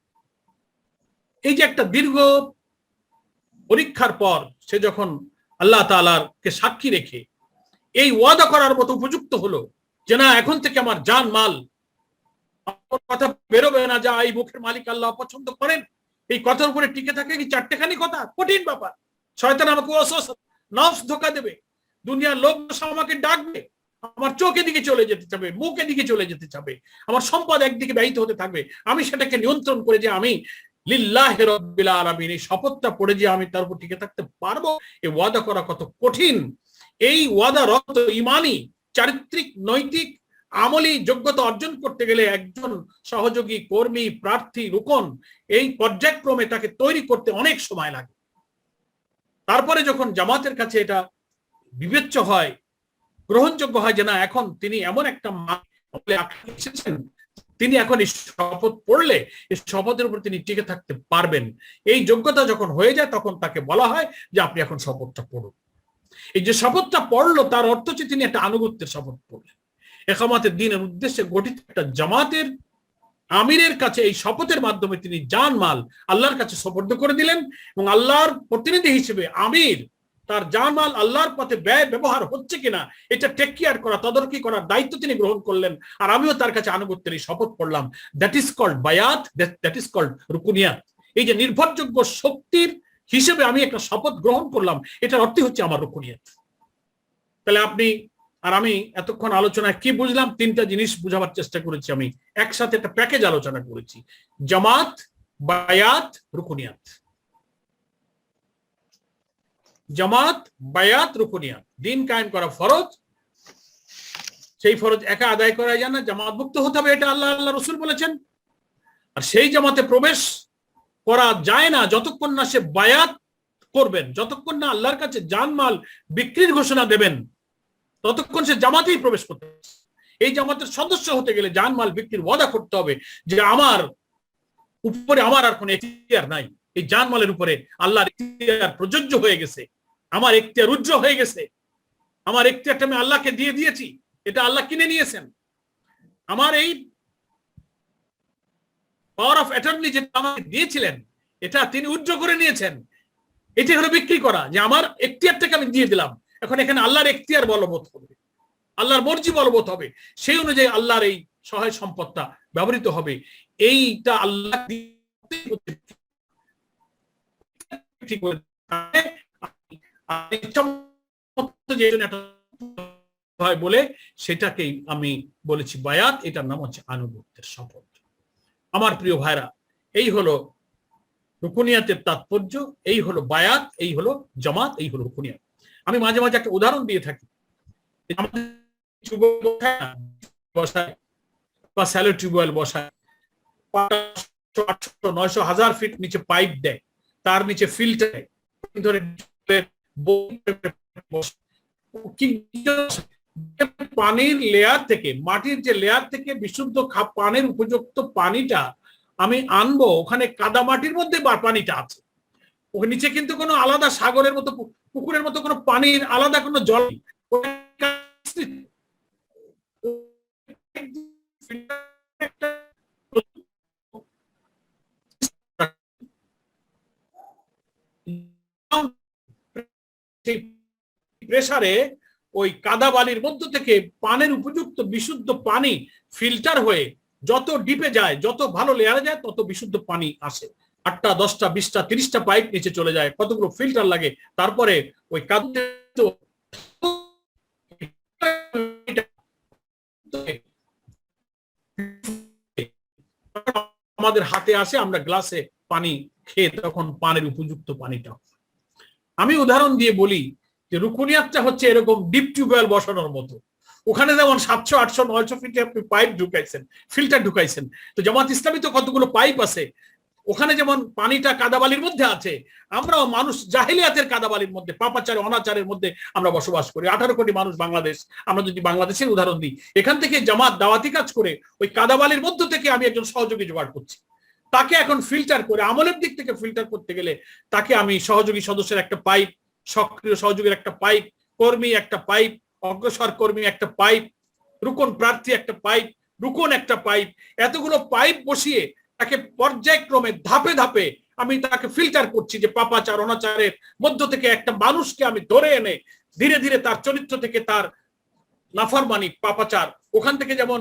Speaker 1: এই যে একটা দীর্ঘ পরীক্ষার পর সে যখন আল্লাহ তাআলাকে সাক্ষী রেখে এই ওয়াদা করার মতো উপযুক্ত হলো যে না, এখন থেকে আমার জান মাল, কথা বেরোবে না, যা এই মুখের মালিক আল্লাহ পছন্দ করেন, এই কথার উপরে টিকে থাকে কি চারটেখানি কথা, কঠিন ব্যাপার। শয়তান আমাকে ওয়াসওয়াসা, নফস ধোঁকা দেবে, দুনিয়ার লোক আমাকে ডাকবে, আমার চোখ এদিকে চলে যেতে চাবে, মুখ এদিকে চলে যেতে চাবে, আমার সম্পদ একদিকে ব্যয়িত হতে থাকবে, আমি সেটাকে নিয়ন্ত্রণ করে যে আমি লিল্লাহি রাব্বিল আলামিন, এই শপথটা পড়ে যে আমি তার উপর টিকে থাকতে পারবো, এই ওয়াদা করা কত কঠিন। এই ওয়াদা রত ইমানি, চারিত্রিক, নৈতিক, আমলি যোগ্যতা অর্জন করতে গেলে একজন সহযোগী, কর্মী, প্রার্থী, রুকন, এই পর্যায়ক্রমে তাকে তৈরি করতে অনেক সময় লাগে। তারপরে যখন জামাতের কাছে এটা বিবেচ্য হয়, গ্রহণযোগ্য হয় যে না, এখন তিনি এমন একটা এসেছেন, তিনি এখন এই শপথ পড়লে এই শপথের উপর তিনি টিকে থাকতে পারবেন, এই যোগ্যতা যখন হয়ে যায় তখন তাকে বলা হয় যে আপনি এখন শপথটা পড়ুন। এই যে শপথটা পড়লো তার অর্থ হচ্ছে তিনি একটা আনুগত্যের শপথ পড়লেন। ইকামাতের দ্বীনের উদ্দেশ্যে গঠিত একটা জামাতের আমিরের কাছে এই শপথের মাধ্যমে তিনি জান মাল আল্লাহর কাছে সুপর্দ করে দিলেন, এবং আল্লাহর প্রতিনিধি হিসেবে আমির তার জান মাল আল্লাহর পথে ব্যয় ব্যবহার হচ্ছে কিনা এটা টেক কেয়ার করা, তদারকি করার দায়িত্ব তিনি গ্রহণ করলেন। আর আমিও তার কাছে আনুগত্যের এই শপথ পড়লাম। দ্যাট ইজ কল্ড বায়াত, দ্যাট ইজ কল্ড রুকুনিয়াত। এই যে নির্ভরযোগ্য শক্তির হিসেবে আমি একটা শপথ গ্রহণ করলাম, এটার অর্থ হচ্ছে আমার রুকুনিয়াত। তাহলে আপনি আর আমি এতক্ষণ আলোচনায় কি বুঝলাম? তিনটা জিনিস বুঝাবার চেষ্টা করেছি, আমি একসাথে একটা প্যাকেজ আলোচনা করেছি: জামাত, বায়াত, রুকুনিয়াত। জামাত, বায়াত, রুকুনিয়াত। দিন কায়েম করা ফরজ, সেই ফরজ একা আদায় করা যায় না, জামাতভুক্ত হতে হবে, এটা আল্লাহ আল্লাহ রসুল বলেছেন। আর সেই জামাতে প্রবেশ করা যায় না যতক্ষণ না সে বায়াত করবেন, যতক্ষণ না আল্লাহর কাছে জানমাল বিক্রির ঘোষণা দেবেন, ততক্ষণ সে জামাতেই প্রবেশ করতে হবে। এই জামাতের সদস্য হতে গেলে জানমাল বিক্রির ওয়াদা করতে হবে যে আমার উপরে আমার আর কোনো এখতিয়ার নাই, এই জানমালের উপরে আল্লাহর এখতিয়ার প্রযোজ্য হয়ে গেছে, আমার এখতিয়ার উজ্জ্ব হয়ে গেছে, আমার এখতিয়ারটা আমি আল্লাহকে দিয়ে দিয়েছি, এটা আল্লাহ কিনে নিয়েছেন। আমার এই পাওয়ার অফ অ্যাটর্নি যেটা আমাকে দিয়েছিলেন এটা তিনি উজ্জ্ব করে নিয়েছেন। এটি হলো বিক্রি করা, যে আমার এখতিয়ারটাকে আমি দিয়ে দিলাম, এখন এখানে আল্লাহর এখতিয়ার বলবৎ হবে, আল্লাহর মর্জি বলবৎ হবে, সেই অনুযায়ী আল্লাহর এই সহায় সম্পদটা ব্যবহৃত হবে। এইটা আল্লাহ বলে সেটাকেই আমি বলেছি বায়াত, এটার নাম হচ্ছে আনুগত্যের শপথ। আমার প্রিয় ভাইরা, এই হলো রুকুনিয়াতের তাৎপর্য, এই হলো বায়াত, এই হলো জামাত, এই হলো রুকুনিয়াত। আমি মাঝে মাঝে একটা উদাহরণ দিয়ে থাকি, আমাদের টিউবওয়েল বসায় বা স্যালো টিউবওয়েল বসায়, 800-900-1000 ফিট নিচে পাইপ দেয়, তার নিচে ফিল্টার ধরে পানির লেয়ার থেকে, মাটির যে লেয়ার থেকে বিশুদ্ধ পানির উপযুক্ত পানিটা আমি আনবো, ওখানে কাদা মাটির মধ্যে পানিটা আছে, ওখানে নিচে কিন্তু কোনো আলাদা সাগরের মতো পুকুরের মতো কোনো পানির আলাদা কোনো জল প্রেসারে ওই কাদা বালির মধ্য থেকে পানির উপযুক্ত বিশুদ্ধ পানি ফিল্টার হয়ে যত ডিপে যায়, যত ভালো লেয়ারে যায়, তত বিশুদ্ধ পানি আসে। 8টা 10টা 20টা 30টা পাইপ নিচে চলে যায়, কতগুলো ফিল্টার লাগে, তারপরে ওই কাদা আমাদের হাতে আসে, আমরা গ্লাসে পানি খেয়ে তখন পানির উপযুক্ত পানিটা। আমি উদাহরণ দিয়ে বলি যে রুকুনিয়াতটা হচ্ছে এরকম ডিপ টিউবওয়েল বসানোর মতো, ওখানে যেমন 700 800 900 ফিটে আপনি পাইপ ঢুকাইছেন, ফিল্টার ঢুকাইছেন, তো জামাত ইসলামী তো কতগুলো পাইপ আছে, ওখানে যেমন পানিটা কাদাবালির মধ্যে আছে, আমরাও মানুষ জাহেলিয়াতের কাদাবালির মধ্যে, পাপাচারে অনাচারের মধ্যে আমরা বসবাস করি। 18 কোটি মানুষ বাংলাদেশ, আমরা যদি বাংলাদেশের উদাহরণ দিই, এখান থেকে জামাত দাওয়াতি কাজ করে ওই কাদাবালির মধ্য থেকে আমি একজন সহযোগী জোগাড় করছি, তাকে এখন ফিল্টার করে, আমলের দিক থেকে ফিল্টার করতে গেলে তাকে আমি সহযোগী সদস্যের একটা পাইপ, সক্রিয় সহযোগীর একটা পাইপ, কর্মী একটা পাইপ, অগ্রসর কর্মী একটা পাইপ, রুকন প্রার্থী একটা পাইপ, রুকন একটা পাইপ, এতগুলো পাইপ বসিয়ে তাকে পর্যায়ক্রমে ধাপে ধাপে আমি তাকে ফিল্টার করছি, যে পাপাচার অনাচারের মধ্য থেকে একটা মানুষকে আমি ধরে এনে ধীরে ধীরে তার চরিত্র থেকে, তার নাফরমানি পাপাচার, ওখান থেকে যেমন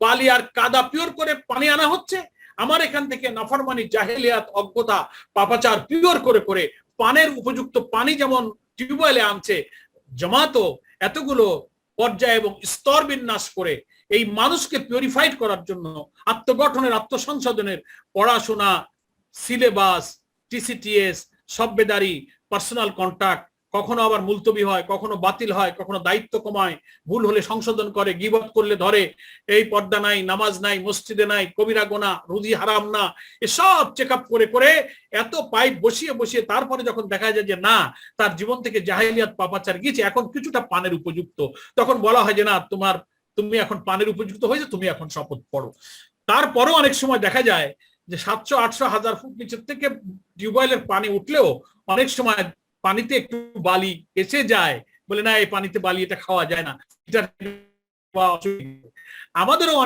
Speaker 1: বালি আর কাদা পিওর করে পানি আনা হচ্ছে, আমার এখান থেকে নাফরমানি জাহেলিয়াত অজ্ঞতা পাপাচার পিওর করে করে পানের উপযুক্ত পানি যেমন টিউবওয়েলে আনছে, জামাতও এতগুলো পর্যায় এবং স্তর বিন্যাস করে এই মানুষকে পিউরিফাইড করার জন্য আত্মগঠনের, আত্মসংশোধনের পড়াশোনা, সিলেবাস, টিসিটিএস, সভ্যদারি, পার্সোনাল কন্টাক্ট, কখনো আবার মুলতবি হয়, কখনো বাতিল হয়, কখনো দায়িত্ব কমায়, ভুল হলে সংশোধন করে, গীবত করলে ধরে, এই পর্দা নাই, নামাজ নাই, মসজিদে নাই, কবিরা গোনা, রুজি হারাম না, এসব চেক আপ করে করে এত পাইপ বসিয়ে বসিয়ে তারপরে যখন দেখা যায় যে না, তার জীবন থেকে জাহেলিয়াত পাপাচার গিয়েছে, এখন কিছুটা পানের উপযুক্ত, তখন বলা হয় যে না, তুমি এখন পানের উপযুক্ত হয়েছে, তুমি এখন শপথ পড়ো। তারপরও অনেক সময় দেখা যায় যে 700 800 1000 ফুট নিচের থেকে টিউবওয়েলের পানি উঠলেও অনেক সময় পানিতে একটু বালি এসে যায়, বলে না এই পানিতে বালি, এটা খাওয়া যায় না। আমাদেরও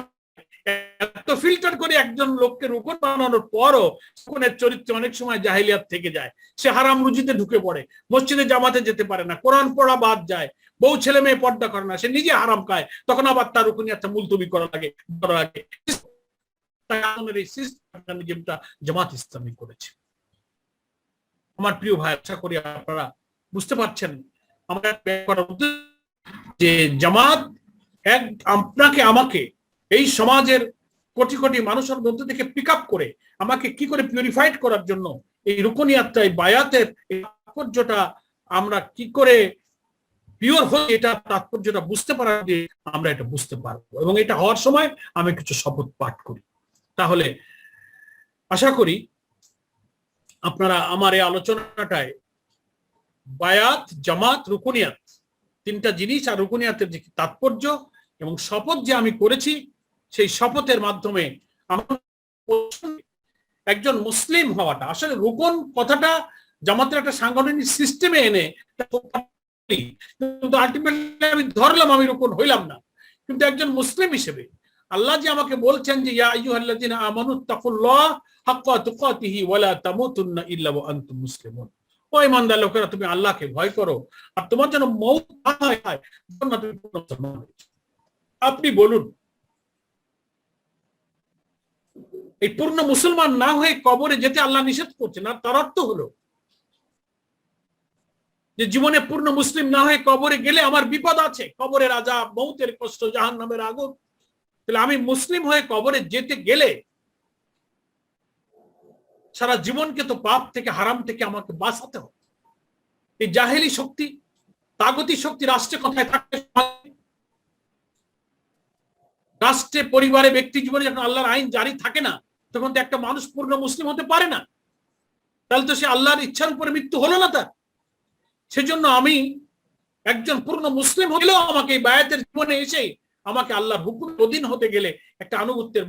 Speaker 1: এত ফিল্টার করে একজন লোককে রুকন বানানোর পরও রুকনের চরিত্রে অনেক সময় জাহেলিয়াত থেকে যায়, সে হারাম রুজিতে ঢুকে পড়ে, মসজিদে জামাতে যেতে পারে না, কোরআন পড়া বাদ যায়, বউ ছেলে মেয়ে পর্দা করে না, সে নিজে হারাম খায়, তখন আবার তার রুকুনিয়াতটা মুলতবি করা লাগে। জামাত ইসলামী করেছে। আমার প্রিয় ভাই, আশা করি আপনারা বুঝতে পারছেন আমরা যে জামাত আপনাকে আমাকে এই সমাজের কোটি কোটি মানুষের মধ্যে থেকে পিক আপ করে আমাকে কি করে পিউরিফাইড করার জন্য এই রুকনিয়াতটা, এই বায়াতের তাৎপর্যটা আমরা কি করে পিওর হয়ে এটা তাৎপর্যটা বুঝতে পারা, যে আমরা এটা বুঝতে পারবো, এবং এটা হওয়ার সময় আমি কিছু শপথ পাঠ করি। তাহলে আশা করি আপনারা আমার এই আলোচনাটায় বায়াত, জামাত, রুকুনিয়াত, তিনটা জিনিস, আর রুকুনিয়াতের যে তাৎপর্য এবং শপথ যে আমি করেছি, সেই শপথের মাধ্যমে একজন মুসলিম হওয়াটা, আসলে রুকন কথাটা জামাতের একটা সাংগঠনিক সিস্টেমে এনে কিন্তু আলটিমেটলি আমি ধরলাম আমি রুকন হইলাম না, কিন্তু একজন মুসলিম হিসেবে আল্লাহ যে আমাকে বলছেন যে ইয়া আইয়ুহাল্লাযিনা আমানুত্তাকুল্লাহ হাক্কা তুকাতিহি ওয়া লা তামুতুন্না ইল্লা ওয়া আনতুম মুসলিমুন, ও ঈমানদার লোকেরা তুমি আল্লাহকে ভয় করো আর তোমার যেন মওত না হয় যখন তুমি পূর্ণ মুসলমান হয়েছো। আপনি বলুন, এই পূর্ণ মুসলমান না হয়ে কবরে যেতে আল্লাহ নিষেধ করছেন, আর তার অর্থ হলো যে জীবনে পূর্ণ মুসলিম না হয়ে কবরে গেলে আমার বিপদ আছে, কবরের আযাব, মওতের কষ্ট, জাহান্নামের আগুন। তাহলে আমি মুসলিম হয়ে কবরে যেতে গেলে সারা জীবনকে তো পাপ থেকে, হারাম থেকে আমাকে বাঁচাতে হবে। এই জাহেলি শক্তি, তাগতি শক্তি রাষ্ট্রে কোথায় থাকে? রাষ্ট্রে, পরিবারে, ব্যক্তি জীবনে যখন আল্লাহর আইন জারি থাকে না, তখন তো একটা মানুষ পূর্ণ মুসলিম হতে পারে না। তাহলে তো সে আল্লাহর ইচ্ছার উপরে মৃত্যু হলো না তার। সেজন্য আমি একজন পূর্ণ মুসলিম হলেও আমাকে এই বায়াতের জীবনে এসে আমাকে আল্লাহর হুকুম অধীন হতে গেলে একটা আনুগত্যের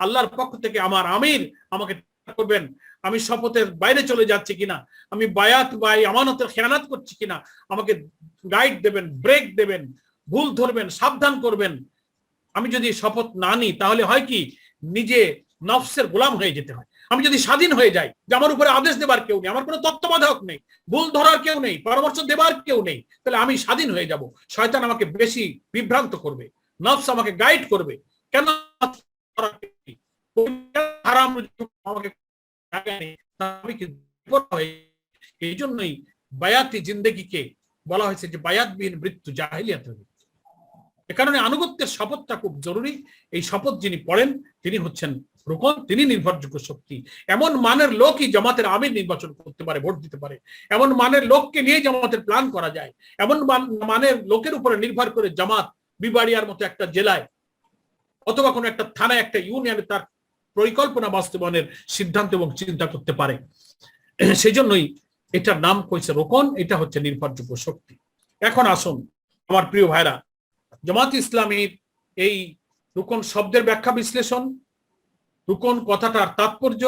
Speaker 1: আল্লাহর পক্ষ থেকে আমার আমির আমাকে করবেন, আমি শপথের বাইরে চলে যাচ্ছি কিনা, আমি বায়াত বা আমানতের খেয়ানাত করছি কিনা, আমাকে গাইড দেবেন, ব্রেক দেবেন, ভুল ধরবেন, সাবধান করবেন। আমি যদি শপথ না নিই তাহলে হয় কি, নিজে নফসের গোলাম হয়ে যেতে হয়। আমি যদি স্বাধীন হয়ে যাই, যে আমার উপরে আদেশ দেবার কেউ নেই, আমার কোনো তত্ত্বাবধায়ক নেই, ভুল ধরার কেউ নেই, পরামর্শ দেবার কেউ নেই, তাহলে আমি স্বাধীন হয়ে যাব। শয়তান আমাকে বেশি বিভ্রান্ত করবে, নফস আমাকে গাইড করবে। কেন? হারাম আমাকে, এই জন্যই বায়াতি জিন্দেগিকে বলা হয়েছে যে বায়াতবিহীন মৃত্যু, জাহেলিয়াতের মৃত্যু। এ কারণে আনুগত্যের শপথটা খুব জরুরি। এই শপথ যিনি পড়েন তিনি হচ্ছেন রুকন, তিনি নির্ভরযোগ্য শক্তি। এমন মানের লোকই জামাতের আমির নির্বাচন করতে পারে, ভোট দিতে পারে। এমন মানের লোককে নিয়ে জামাতের প্ল্যান করা যায়। এমন মানের লোকের উপরে নির্ভর করে জামাত বিবাড়িয়ার মতো একটা জেলায় অথবা কোনো একটা থানায়, একটা ইউনিয়নে তার পরিকল্পনা বাস্তবায়নের সিদ্ধান্ত এবং চিন্তা করতে পারে। সেই জন্যই এটার নাম কইছে রোকন, এটা হচ্ছে নির্ভরযোগ্য শক্তি। এখন আসুন আমার প্রিয় ভাইরা, জামাত ইসলামীর এই রুকন শব্দের ব্যাখ্যা বিশ্লেষণ, রুকন কথাটার তাৎপর্য,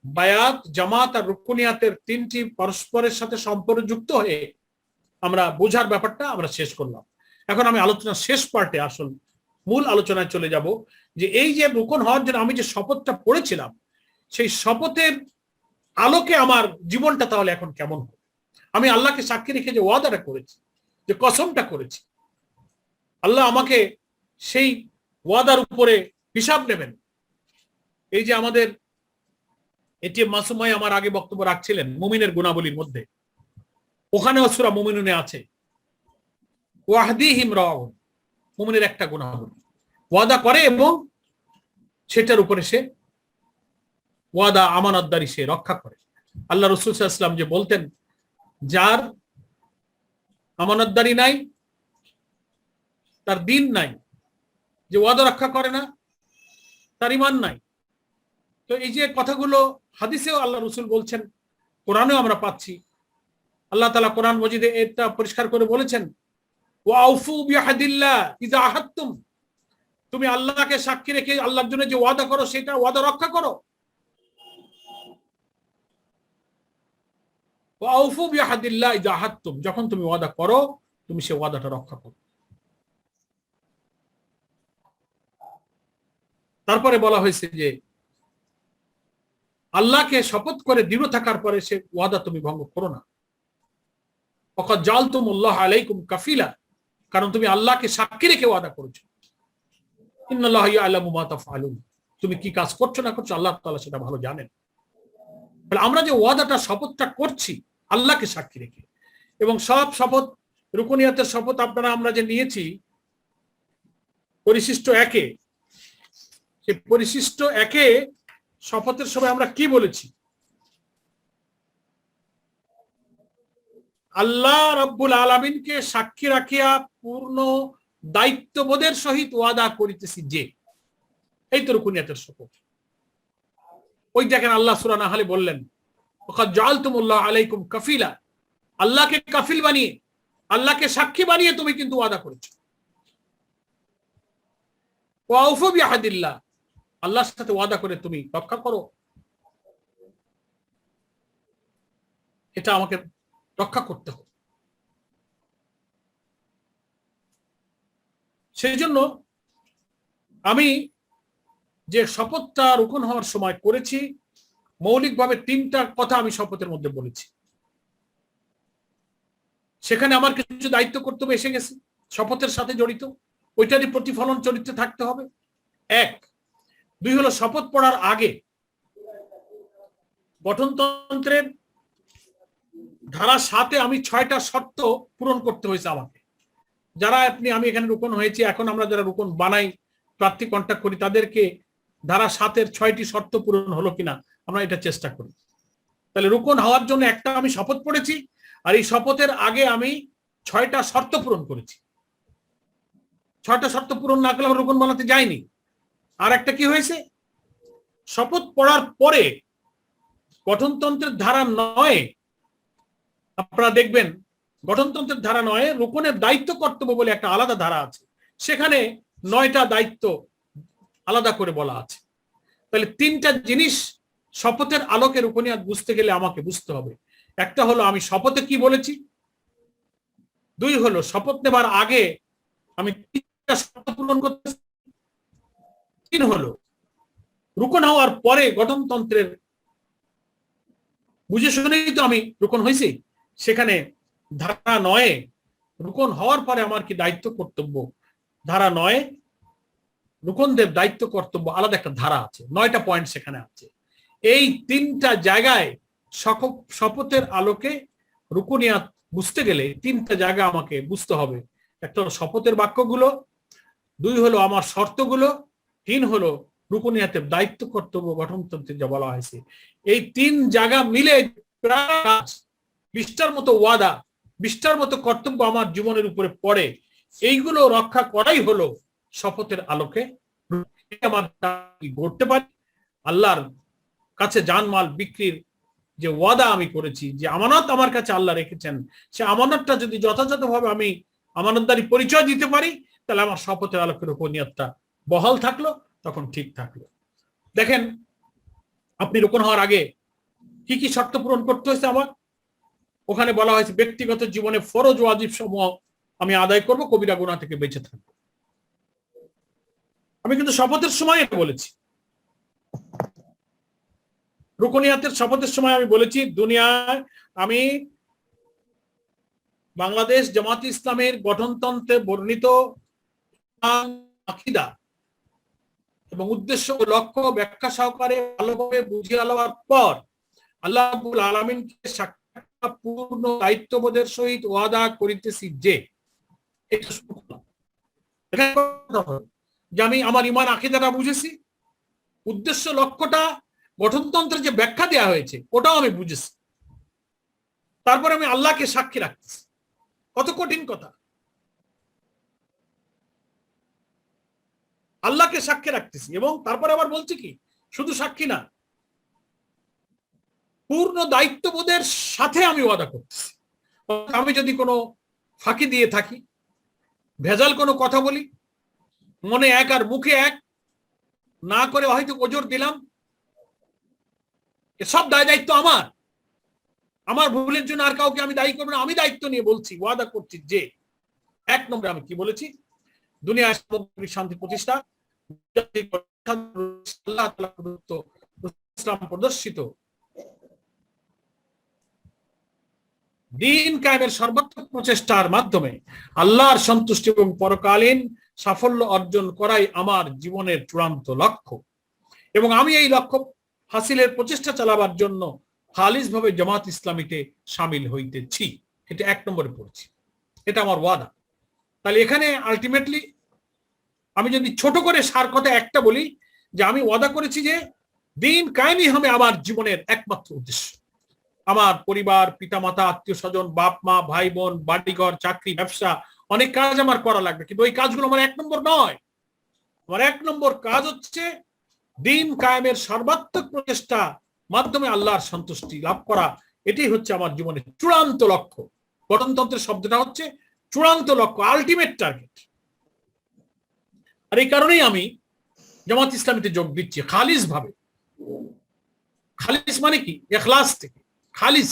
Speaker 1: বায়াত, জামাত আর রুকনিয়াতের তিনটি পরস্পরের সাথে সম্পর্কযুক্ত হয়ে আমরা বোঝার ব্যাপারটা আমরা শেষ করলাম। এখন আমি আলোচনার শেষ পার্টে আসল মূল আলোচনায় চলে যাব, যে এই যে রুকন হওয়ার জন্য আমি যে শপথটা পড়েছিলাম, সেই শপথের আলোকে আমার জীবনটা তাহলে এখন কেমন হবে। আমি আল্লাহকে সাক্ষী রেখে যে ওয়াদাটা করেছি, যে কসমটা করেছি, আল্লাহ আমাকে সেই ওয়াদার উপরে হিসাব নেবেন। এই যে আমাদের এটি মাসুমাই আমার আগে বক্তব্য রাখছিলেন মুমিনের গুণাবলীর মধ্যে, ওখানেও সূরা মুমিনুনে আছে ওয়াহদিহিম রাউন, মুমিনের একটা গুণাবলী, ওয়াদা করে এবং সেটার উপরে সে ওয়াদা আমানতদারি সে রক্ষা করে। আল্লাহ রাসূল সাল্লাল্লাহু আলাইহি ওয়াসাল্লাম যে বলতেন, যার আমানতদারি নাই তার দিন নাই, যে ওয়াদা রক্ষা করে না তার ঈমান নাই। তো এই যে কথাগুলো হাদিসেও আল্লাহ রাসূল বলছেন, কোরআনেও আমরা পাচ্ছি। আল্লাহ তাআলা কোরআন মজিদে এটা পরিষ্কার করে বলেছেন, ওয়াউফু বিআহদিল্লাহ ইযা আহাদতুম, তুমি আল্লাহকে সাক্ষী রেখে আল্লাহর জন্য যে ওয়াদা করো সেটা ওয়াদা রক্ষা করো। ওয়াউফু বিআহদিল্লাহ ইযা আহাদতুম, যখন তুমি ওয়াদা করো তুমি সেই ওয়াদাটা রক্ষা করো। তারপরে বলা হয়েছে যে আল্লাহকে শপথ করে দৃঢ় থাকার পরে সে ওয়াদা তুমি ভঙ্গ করো না। ওয়াকাদ জাআলতুমুল্লাহ আলাইকুম কাফিলা, কারণ তুমি আল্লাহকে সাক্ষী রেখে ওয়াদা করেছো। ইন্নাল্লাহা ইয়ালামু মা তাফআলুন, তুমি কি কাজ করছো না করছো আল্লাহ তাআলা সেটা ভালো জানেন। তাহলে আমরা যে ওয়াদাটা শপথটা করছি আল্লাহকে সাক্ষী রেখে, এবং সব শপথ রুকনিয়াতের শপথ আপনারা আমরা যে নিয়েছি পরিশিষ্ট একে, সেই পরিশিষ্ট একে শপথের সময় আমরা কি বলেছি? আল্লাহ রাব্বুল আলামিনকে সাক্ষী রাখিয়া পূর্ণ দায়িত্ববোধের সহিত ওয়াদা করিতেছি যে, এই তো রুকনিয়াতের শপথ। ওই দেখেন আল্লাহ সূরা নাহলে বললেন, ওয়াকাদ জাআলতুমুল্লাহ আলাইকুম কাফিলা, আল্লাহকে কাফিল বানিয়ে, আল্লাহকে সাক্ষী বানিয়ে তুমি কিন্তু ওয়াদা করেছো। ওয়াউফু বিআহদিল্লাহ, আল্লাহর সাথে ওয়াদা করে তুমি রক্ষা করো। এটা আমাকে রক্ষা করতে হবে। সেই জন্য আমি যে শপথটা রুকন হওয়ার সময় করেছি, মৌলিকভাবে তিনটা কথা আমি শপথের মধ্যে বলেছি। সেখানে আমার কিছু দায়িত্ব কর্তব্য এসে গেছে শপথের সাথে জড়িত, ওইটারই প্রতিফলন চরিত্রে থাকতে হবে। এক, দুই হলো শপথ পড়ার আগে গঠনতন্ত্রের ধারা 7-এ আমি 6টা শর্ত পূরণ করতে হয়েছে আমাকে। যারা আমি এখানে রুকন হয়েছি, এখন আমরা যারা রুকন বানাই, প্রার্থী কন্ট্যাক্ট করি, তাদেরকে ধারা 7-এর 6টি শর্ত পূরণ হলো কিনা আমরা এটা চেষ্টা করি। তাহলে রুকন হওয়ার জন্য একটা আমি শপথ পড়েছি, আর এই শপথের আগে আমি 6টা শর্ত পূরণ করেছি। 6টা শর্ত পূরণ না করলে রুকন বানাতে যায়নি। আর একটা কি হয়েছে, শপথ পড়ার পরে গঠনতন্ত্রের ধারা 9 আপনারা দেখবেন, গঠনতন্ত্রের ধারা 9 রুকনের দায়িত্ব কর্তব্য বলে একটা আলাদা ধারা আছে, সেখানে 9টা দায়িত্ব আলাদা করে বলা আছে। তাহলে 3টা জিনিস শপথের আলোকে রুকনিয়াত বুঝতে গেলে আমাকে বুঝতে হবে। একটা হলো আমি শপথে কি বলেছি, 2 হলো শপথ নেবার আগে আমি 3টা শর্ত পূরণ করতেছি, 3 হলো রুকন হওয়ার পরে গঠনতন্ত্রের বুঝে শুনেই তো আমি রুকন হয়েছি। সেখানে ধারা 9 রুকন হওয়ার পরে আমার কি দায়িত্ব কর্তব্য, ধারা 9 রুকনদের দায়িত্ব কর্তব্য আলাদা একটা ধারা আছে, 9টা পয়েন্ট সেখানে আছে। এই 3টা জায়গায় শপথের আলোকে রুকনিয়াত বুঝতে গেলে 3টা জায়গা আমাকে বুঝতে হবে। একটা হলো শপথের বাক্যগুলো, 2 হলো আমার শর্তগুলো, 3 হলো রুকনিয়াতের দায়িত্ব কর্তব্য গঠনতন্ত্রে যা বলা হয়েছে। এই 3 জায়গা মিলে প্রায় 20টার মতো ওয়াদা, 20টার মতো কর্তব্য আমার জীবনের উপরে পড়ে। এইগুলো রক্ষা করাই হলো শপথের আলোকে আমার করতে পারি। আল্লাহর কাছে জানমাল বিক্রির যে ওয়াদা আমি করেছি, যে আমানত আমার কাছে আল্লাহ রেখেছেন, সে আমানতটা যদি যথাযথভাবে আমি আমানতদারি পরিচয় দিতে পারি, তাহলে আমার শপথের আলোকের রুকনিয়াতটা বহাল থাকলো, তখন ঠিক থাকলো। দেখেন, আপনি রুকন হওয়ার আগে কি কি শর্ত পূরণ করতে হয়েছে আমার, ওখানে বলা হয়েছে ব্যক্তিগত জীবনে ফরজ ওয়াজিব সমূহ আমি আদায় করব, কবিরা গুনাহ থেকে বেঁচে থাকবো। আমি কিন্তু শপথের সময় এটা বলেছি, রুকনিয়াতের শপথের সময় আমি বলেছি দুনিয়ায় আমি বাংলাদেশ জামাত ইসলামের গঠনতন্ত্রে বর্ণিত আকীদা এবং উদ্দেশ্য ও লক্ষ্য ব্যাখ্যা সহকারে ভালোভাবে বুঝিয়ে আলোর পর আল্লাহ রাব্বুল আলামিনকে পূর্ণ দায়িত্ববোধের সহিত ওয়াদা করিতেছি যে আমি আমার ইমান আকীদাটা বুঝেছি, উদ্দেশ্য লক্ষ্যটা গঠনতন্ত্রের যে ব্যাখ্যা দেওয়া হয়েছে ওটাও আমি বুঝেছি, তারপরে আমি আল্লাহকে সাক্ষী রাখতেছি। কত কঠিন কথা, আল্লাহকে সাক্ষী রাখতেছি এবং তারপরে আবার বলছি কি শুধু সাক্ষী না, পূর্ণ দায়িত্ববোধের সাথে আমি ওয়াদা করতেছি। আমি যদি কোনো ফাঁকি দিয়ে থাকি, ভেজাল কোনো কথা বলি, মনে এক আর মুখে এক না করে হয়তো ওজোর দিলাম, সব দায় দায়িত্ব আমার ভুলের জন্য আর কাউকে আমি দায়ী করবো না। আমি দায়িত্ব নিয়ে বলছি, ওয়াদা করছি যে 1 নম্বরে আমি কি বলেছি, দুনিয়ায় সামগ্রিক শান্তি প্রতিষ্ঠা, আল্লাহ তাআলা প্রদত্ত ইসলাম প্রদর্শিত দিন কায়েমের সর্বাত্মক প্রচেষ্টার মাধ্যমে আল্লাহর সন্তুষ্টি এবং পরকালীন সাফল্য অর্জন করাই আমার জীবনের চূড়ান্ত লক্ষ্য এবং আমি এই লক্ষ্য হাসিলের প্রচেষ্টা চালাবার জন্য খালিস ভাবে জামাত ইসলামীতে শামিল হইতেছি। এটা 1 নম্বরে পড়ছি, এটা আমার ওয়াদা। তাহলে এখানে আলটিমেটলি আমি যদি ছোট করে সার কথা একটা বলি, যে আমি ওয়াদা করেছি যে দিন কায়েমই হবে আমার জীবনের একমাত্র উদ্দেশ্য। আমার পরিবার, পিতামাতা, আত্মীয় স্বজন, বাপ মা, ভাই বোন, বাড়িঘর, চাকরি, ব্যবসা, অনেক কাজ আমার করা লাগবে, কিন্তু ওই কাজগুলো আমার 1 নম্বর নয়। আমার 1 নম্বর কাজ হচ্ছে দিন কায়েমের সর্বাত্মক প্রচেষ্টা মাধ্যমে আল্লাহর সন্তুষ্টি লাভ করা। এটাই হচ্ছে আমার জীবনের চূড়ান্ত লক্ষ্য। গঠনতন্ত্রের শব্দটা হচ্ছে চূড়ান্ত লক্ষ্য, আলটিমেট টার্গেট। আর এই কারণেই আমি জামাত ইসলামীতে যোগ দিচ্ছি খালিস ভাবে। খালিস মানে কি? ইখলাস থেকে, খালিস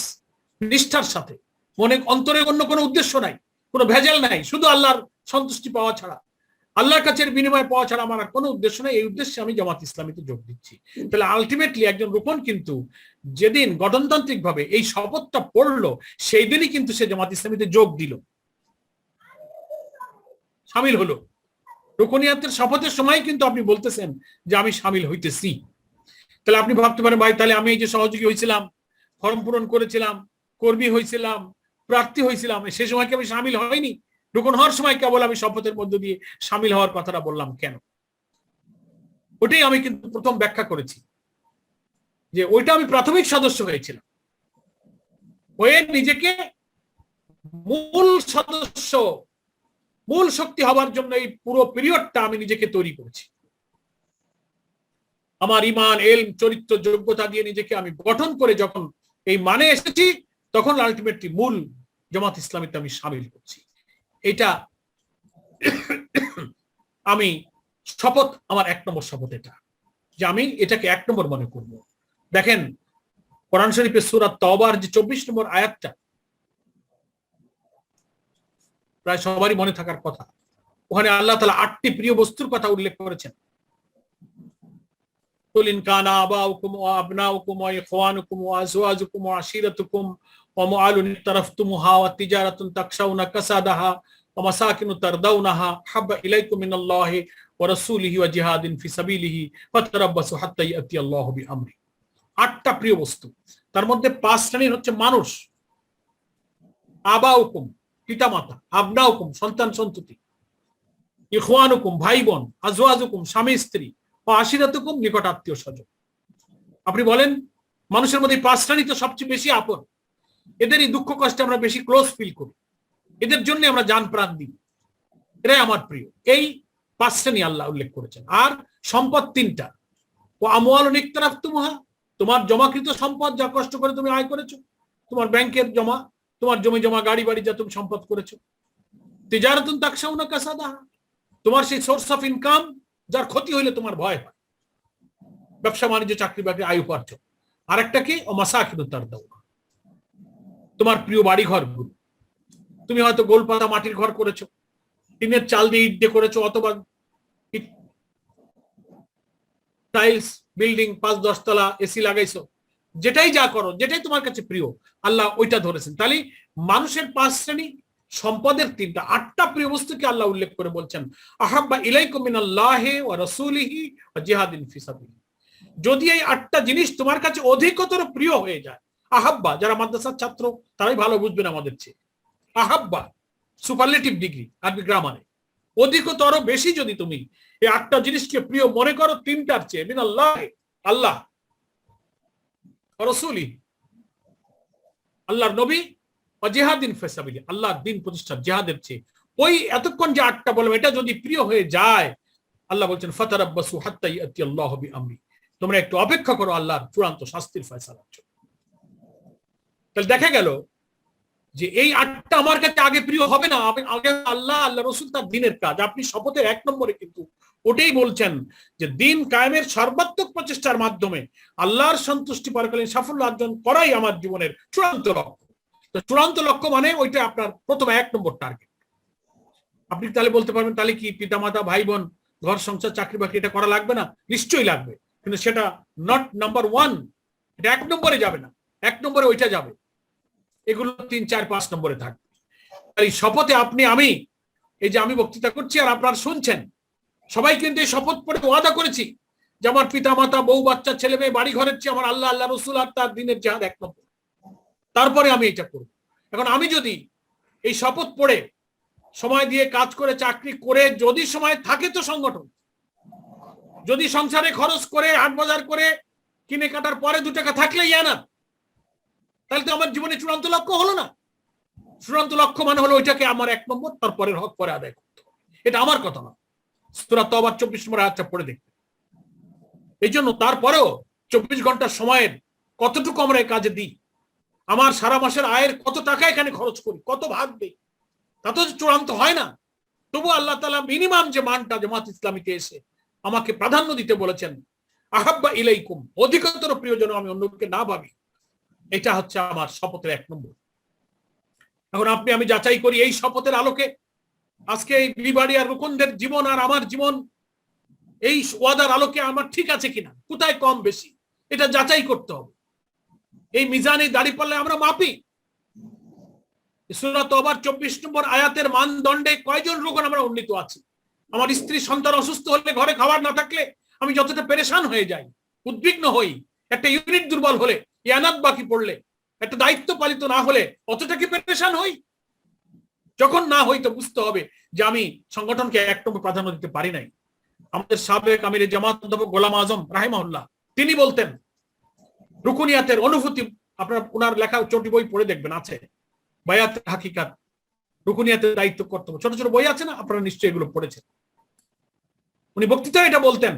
Speaker 1: নিষ্ঠার সাথে, মনে অন্তরে অন্য কোনো উদ্দেশ্য নাই, কোনো ভেজাল নাই, শুধু আল্লাহর সন্তুষ্টি পাওয়া ছাড়া, আল্লাহর কাছে বিনিময় পাওয়া ছাড়া আমার কোনো উদ্দেশ্য নাই। এই উদ্দেশ্যে আমি জামাত ইসলামীতে যোগ দিচ্ছি। তাহলে আলটিমেটলি একজন রুকন কিন্তু যেদিন গঠনতান্ত্রিক ভাবে এই শপথটা পড়লো, সেই দিনই কিন্তু সে জামাত ইসলামীতে যোগ দিল, শামিল হলো। রুকনিয়াতের শপথের সময় কিন্তু আপনি বলতেছেন যে আমি শামিল হইতেছি। তাহলে আপনি ভাবতে পারেন, ভাই তাহলে আমি এই যে সহযোগী হয়েছিলাম, ফর্ম পূরণ করেছিলাম, কর্মী হয়েছিলাম, প্রার্থী হয়েছিলাম, সে সময় কি আমি শামিল হয়নি? রুকন হওয়ার সময় কেবল আমি শপথের মধ্য দিয়ে শামিল হওয়ার কথাটা বললাম কেন? ওটাই আমি কিন্তু প্রথম ব্যাখ্যা করেছি যে ওইটা আমি প্রাথমিক সদস্য হয়েছিলাম, হয়ে নিজেকে মূল সদস্য, মূল শক্তি হবার জন্য এই পুরো পিরিয়ডটা আমি নিজেকে তৈরি করেছি। আমার ইমান, এলম, চরিত্র, যোগ্যতা দিয়ে নিজেকে আমি গঠন করে যখন এই মানে এসেছি, তখন আলটিমেটলি মূল জামাত ইসলামীতে আমি সামিল করছি। এটা আমি শপথ, আমার 1 নম্বর শপথ এটা, যে আমি এটাকে 1 নম্বর মনে করব। দেখেন কোরআন শরীফের সূরা তাওবার যে 24 নম্বর আয়াতটা প্রায় সবারই মনে থাকার কথা। ওখানে আল্লাহ তাআলা 8টি প্রিয় বস্তুর কথা উল্লেখ করেছেন। কুল ইন কানা আবাউকুম ওয়া আবনাউকুম ওয়া ইখওয়ানুকুম ওয়া আজওয়াজুকুম ওয়া আশিরাতুকুম ওয়া মুআলুন তারাফতুমুহা ওয়া তিজারাতুন তাকশাউনা কাসাদাহা ওয়া মাসাকিনু তারদাউনাহা হাব্বা ইলাইকুম মিনাল্লাহি ওয়া রাসূলিহি ওয়া জিহাদিন ফি সাবিলিহি ফাতারাব্বাসু হাত্তা ইয়াতি আল্লাহু বিআমরি। 8টা প্রিয় বস্তু, তার মধ্যে 5 শ্রেণীর হচ্ছে মানুষ। আবাউকুম পিতামাতা, আবনাউকুম সন্তান সন্ততি, ইখওয়ানুকুম ভাই বোন, আজওয়াজুকুম স্বামী স্ত্রী, ও আশিরাতুকুম নিকট আত্মীয় স্বজন। আপনি বলেন মানুষের মধ্যে 5 শ্রেণী তো সবচেয়ে বেশি আপন, এদেরই দুঃখ কষ্টে আমরা বেশি ক্লোজ ফিল করি, এদের জন্য আমরা জান প্রাণ দিই, এরাই আমার প্রিয়। এই 5 শ্রেণী আল্লাহ উল্লেখ করেছেন। আর সম্পদ 3টা। ও আমওয়ালুন ইকতারাফতুমুহা, তোমার জমাকৃত সম্পদ, যা কষ্ট করে তুমি আয় করেছো, তোমার ব্যাংকের জমা, তোমার জমি জমা, গাড়ি বাড়ি যা তুমি সম্পদ করেছো। তিজারাতুন তাকশাউনা কাসাদাহা, তোমার সেই সোর্স অফ ইনকাম যার ক্ষতি হইলে তোমার ভয় হয়, ব্যবসা বাণিজ্য, চাকরি বাকরি, আয় উপার্জন। আরেকটা কি? ও মাসাকিনু তারদাউনা, তোমার প্রিয় বাড়ি ঘরগুলো। তুমি হয়তো গোলপাতা মাটির ঘর করেছো, টিনের চাল দিয়ে ইট দিয়ে করেছো, অথবা টাইলস বিল্ডিং 5-10 তলা, এসি লাগাইছো, যেটাই যা করো, যেটাই তোমার কাছে প্রিয়, আল্লাহ ওইটা ধরেছেন। তাহলে মানুষের 5 শ্রেণী, সম্পদের 3টা, 8টা প্রিয় বস্তুকে আল্লাহ উল্লেখ করে বলছেন আহাব্বা ইলাইকুম মিনাল্লাহি ওয়া রাসূলিহি ওয়া জিহাদিন ফি সাবিলিহি। যদি এই 8টা জিনিস তোমার কাছে অধিকতর প্রিয় হয়ে যায়, আহাব্বা, যারা মাদ্রাসার ছাত্র তারাই ভালো বুঝবেন আমাদের চেয়ে। আহাব্বা সুপারলেটিভ ডিগ্রি আরবি গ্রামারে, অধিকতর বেশি যদি তুমি এই 8টা জিনিসকে প্রিয় মনে করো 3টার চেয়ে, মিনাল্লাহি আল্লাহ, রাসূলি আল্লাহর নবী, ও জিহাদিন ফি সাবিলিহি আল্লাহর দ্বীন প্রতিষ্ঠা জিহাদের চেয়ে, ওই এতক্ষণ যে 8টা বললাম এটা যদি প্রিয় হয়ে যায়, আল্লাহ বলছেন ফাতারাব্বাসু হাত্তা ইয়াতি আল্লাহু বিআমরি, তোমরা একটু অপেক্ষা করো আল্লাহর চূড়ান্ত শাস্তির ফয়সালার জন্য। তাহলে দেখা গেল যে এই 8টা আমার কাছে আগে প্রিয় হবে না, আগে আল্লাহ, আল্লাহ রাসূল, তার দ্বীনের কাজ। আপনি শপথের 1 নম্বরে কিন্তু ওটাই বলছেন যে দ্বীন কায়েমের সর্বাত্মক প্রচেষ্টার মাধ্যমে আল্লাহর সন্তুষ্টি পরকালীন সাফল্য অর্জন করাই আমার জীবনের চূড়ান্ত লক্ষ্য। তো চূড়ান্ত লক্ষ্য মানে ওইটা আপনার প্রথম 1 নম্বর টার্গেট। আপনি তাহলে বলতে পারবেন তাহলে কি পিতামাতা, ভাই বোন, ঘর সংসার, চাকরি বাকরি এটা করা লাগবে না? নিশ্চয়ই লাগবে, কিন্তু সেটা নট নাম্বার 1, এটা 1 নম্বরে যাবে না। 1 নম্বরে ওইটা যাবে, এগুলো 3, 4, 5 নম্বরে থাকবে। এই শপথে আপনি, আমি, এই যে আমি বক্তৃতা করছি আর আপনারা শুনছেন, সবাই কিন্তু এই শপথ পড়ে ওয়াদা করেছি যে আমার পিতা মাতা, বউ বাচ্চা, ছেলে মেয়ে, বাড়ি ঘরের চেয়ে আমার আল্লাহ, আল্লাহ রসুল আর তার দ্বীনের জিহাদ 1 নম্বর, তারপরে আমি এটা করব। এখন আমি যদি এই শপথ পড়ে সময় দিয়ে কাজ করে, চাকরি করে, যদি সময় থাকে তো সংগঠন, যদি সংসারে খরচ করে, হাট বাজার করে, কিনে কাটার পরে 2 টাকা থাকলেই না, তাহলে তো আমার জীবনে চূড়ান্ত লক্ষ্য হলো না। চূড়ান্ত লক্ষ্য মানে হলো ওইটাকে আমার 1 নম্বর, তারপরের হক পরে আদায় করতে হবে। এটা আমার কথা না, সূরা তাওবার 24 নম্বর আয়াতটা পড়ে দেখতে। এই জন্য তারপরেও 24 ঘন্টার সময়ের কতটুকু আমরা এই কাজে দিই, আমার সারা মাসের আয়ের কত টাকা এখানে খরচ করি, কত ভাগ দিই, তা তো চূড়ান্ত হয় না। তবু আল্লাহ তাআলা মিনিমাম যে মানটা জামাত ইসলামীতে এসে আমাকে প্রাধান্য দিতে বলেছেন, আহাব্বা ইলাইকুম, অধিকতর প্রিয়জন আমি অন্যকে না ভাবি, এটা হচ্ছে আমার শপথের 1 নম্বর। এখন আপনি আমি যাচাই করি এই শপথের আলোকে আজকে এই বিবাড়ি আর রুকনদের জীবন আর আমার জীবন এই ওয়াদার আলোকে আমার ঠিক আছে কিনা, কোথায় কম বেশি, এটা যাচাই করতে হবে। এই মিজানে দাঁড়িপাল্লায় আমরা মাপি। সূরা তাওবার 24 নম্বর আয়াতের মানদণ্ডে কয়জন রুকন আমরা উন্নীত আছি? আমার স্ত্রী সন্তান অসুস্থ হলে, ঘরে খাবার না থাকলে আমি যতটা পেরেশান হয়ে যাই, উদ্বিগ্ন হই, একটা ইউনিট দুর্বল হলে, ইয়ানাত বাকি পড়লে, একটা দায়িত্ব পালিত না হলে অতটা কি পেরেশান হই? যখন না হই তো বুঝতে হবে যে আমি সংগঠনকে 1 নম্বর প্রাধান্য দিতে পারি নাই। আমাদের সাবেক আমির জামাত অধ্যাপক গোলাম আজম রাহিমাহুল্লাহ তিনি বলতেন রুকুনিয়াতের অনুভূতি, আপনারা ওনার লেখা 4টি বই পড়ে দেখবেন, আছে বায়াত হাকিকাত, রুকুনিয়াতের দায়িত্ব কর্তব্য, ছোট ছোট বই আছে না, আপনারা নিশ্চয়ই এগুলো পড়েছেন। উনি বক্তৃতায় এটা বলতেন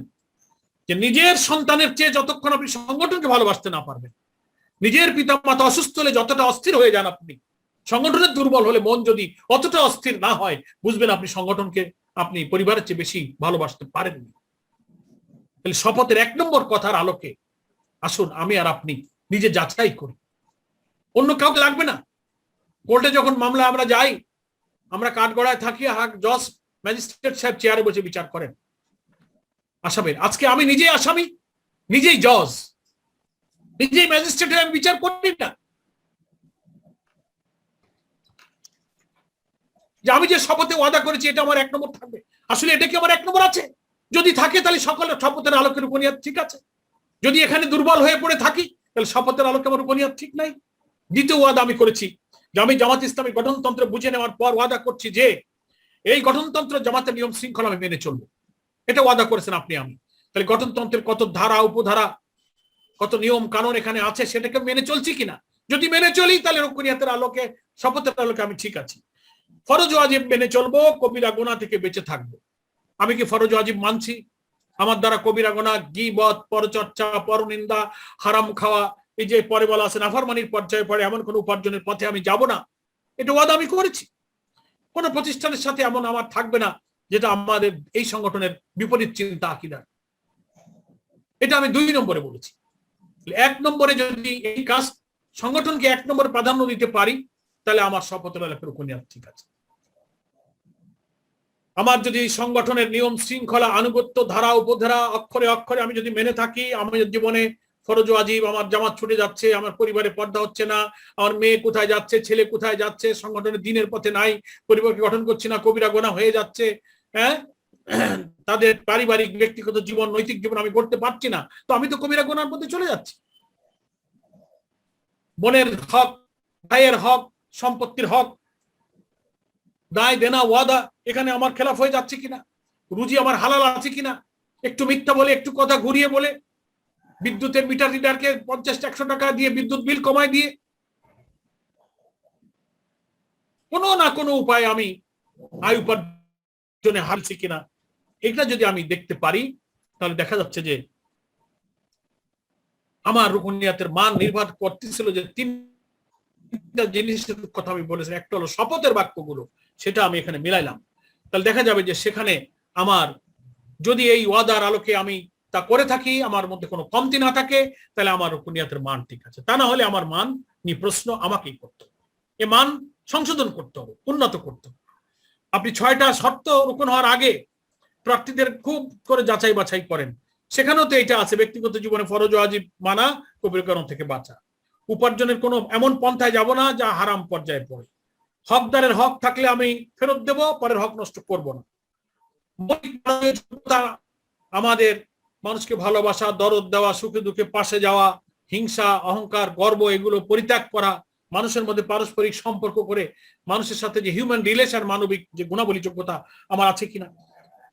Speaker 1: যে নিজের সন্তানের চেয়ে যতক্ষণ আপনি সংগঠনকে ভালোবাসতে না পারবেন, নিজের পিতা মাতা অসুস্থ হলে যতটা অস্থির হয়ে যান আপনি, সংগঠনের দুর্বল হলে মন যদি অতটা অস্থির না হয়, বুঝবেন আপনি সংগঠনকে আপনি পরিবারের চেয়ে বেশি ভালোবাসতে পারেননি। তাহলে শপথের 1 নম্বর কথার আলোকে আসুন আমি আর আপনি নিজে যাচাই করি, অন্য কাউকে লাগবে না। কোর্টে যখন মামলা আমরা যাই, আমরা কাঠগড়ায় থাকি, জজ ম্যাজিস্ট্রেট সাহেব চেয়ারে বসে বিচার করেন আসামির। আজকে আমি নিজেই আসামি, নিজেই জজ, নিজেই ম্যাজিস্ট্রেট, আমি বিচার করি না। যে আমি যে শপথে ওয়াদা করেছি এটা আমার 1 নম্বর থাকবে, আসলে এটা কি আমার 1 নম্বর আছে? যদি থাকে তাহলে সকলের শপথের আলোকের রুকুনিয়াত ঠিক আছে। যদি এখানে দুর্বল হয়ে পড়ে থাকি তাহলে শপথের আলোকে আমার রুকুনিয়াত ঠিক নাই। দ্বিতীয় ওয়াদা আমি করেছি যে আমি জামাত ইসলামী গঠনতন্ত্র বুঝে নেওয়ার পর ওয়াদা করছি যে এই গঠনতন্ত্র জামাতের নিয়ম শৃঙ্খলা আমি মেনে চলবো। এটা ওয়াদা করেছেন আপনি আমি। তাহলে গঠনতন্ত্রের কত ধারা উপধারা, কত নিয়ম কানুন এখানে আছে সেটাকে মেনে চলছি কিনা। যদি মেনে চলি তাহলে রুকুনিয়াতের আলোকে, শপথের আলোকে আমি ঠিক আছি। ফরজ ওয়াজিব মেনে চলবো, কবিরা গুনাহ থেকে বেঁচে থাকবো। আমি কি ফরজ ওয়াজিব মানছি? আমার দ্বারা কবিরা গুনাহ, গীবত, পরচর্চা, পরনিন্দা, হারাম খাওয়া, এই যে পরে বলা আছে নাফরমানির পর্যায়ে পড়ে এমন কোন উপার্জনের পথে আমি যাব না, এটা ওয়াদা আমি করেছি। কোন প্রতিষ্ঠানের সাথে এমন আমার থাকবে না যেটা আমাদের এই সংগঠনের বিপরীত চিন্তা আকীদা। এটা আমি 2 নম্বরে বলেছি। 1 নম্বরে যদি এই কাজ সংগঠনকে 1 নম্বরে প্রাধান্য দিতে পারি তাহলে আমার শপথের আলোকে রুকুনিয়াত ঠিক আছে। আমার যদি সংগঠনের নিয়ম শৃঙ্খলা, আনুগত্য, ধারা উপধারা, অক্ষরে অক্ষরে আমি যদি মেনে থাকি, আমার জীবনে ফরজ ওয়াজিব, আমার জামাত ছুটে যাচ্ছে, আমার পরিবারে পর্দা হচ্ছে না, আমার মেয়ে কোথায় যাচ্ছে, ছেলে কোথায় যাচ্ছে, সংগঠনের দিনের পথে নাই, পরিবারকে গঠন করছি না, কবিরা গুনাহ হয়ে যাচ্ছে, হ্যাঁ, তাদের পারিবারিক ব্যক্তিগত জীবন, নৈতিক জীবন আমি করতে পারছি না, তো আমি তো কবিরা গুনাহর মধ্যে চলে যাচ্ছি। বোনের হক, ভাইয়ের হক, সম্পত্তির হক, দায় দেনা ওয়াদা, এখানে আমার খেলাফ হয়ে যাচ্ছে কিনা, রুজি আমার হালাল আছে কিনা, একটু মিথ্যা বলে, একটু কথা ঘুরিয়ে বলে, বিদ্যুতের মিটার রিডারকে 50-100 টাকা দিয়ে বিদ্যুৎ বিল কমায় দিয়ে কোনো না কোনো উপায় আমি আয় উপার্জনে হারছি কিনা, এটা যদি আমি দেখতে পারি তাহলে দেখা যাচ্ছে যে আমার রুকুনিয়াতের মান নির্ভর করতেছিল যে 3টা জিনিসের কথা আমি বলেছি। একটা হলো শপথের বাক্যগুলো, সেটা আমি এখানে মিলাইলাম। তাহলে দেখা যাবে যে সেখানে আমার যদি এই ওয়াদার আলোকে আমি তা করে থাকি, আমার মধ্যে কোনো কমতি না থাকে, তাহলে আমার রুকুনিয়াতের মান ঠিক আছে। তা না হলে আমার মান নিয়ে প্রশ্ন আমাকেই করতে হবে, এ মান সংশোধন করতে হবে, উন্নত করতে হবে। আপনি 6টা শর্ত রুকুন হওয়ার আগে প্রার্থীদের খুব করে যাচাই বাছাই করেন, সেখানেও তো এটা আছে, ব্যক্তিগত জীবনে ফরজ ওয়াজিব মানা, কবিরা গুনাহ থেকে বাঁচা, উপার্জনের কোনো এমন পন্থায় যাব না যা হারাম পর্যায়ে পড়ে, হকদারের হক থাকলে আমি ফেরত দেব, পরের হক নষ্ট করব না, আমাদের মানুষকে ভালোবাসা, দরদ দেওয়া, সুখে দুঃখে পাশে যাওয়া, হিংসা, অহংকার, গর্ব এগুলো পরিত্যাগ করা, মানুষের মধ্যে পারস্পরিক সম্পর্ক করে মানুষের সাথে যে হিউম্যান রিলেশন, মানবিক যে গুণাবলী যোগ্যতা আমার আছে কিনা,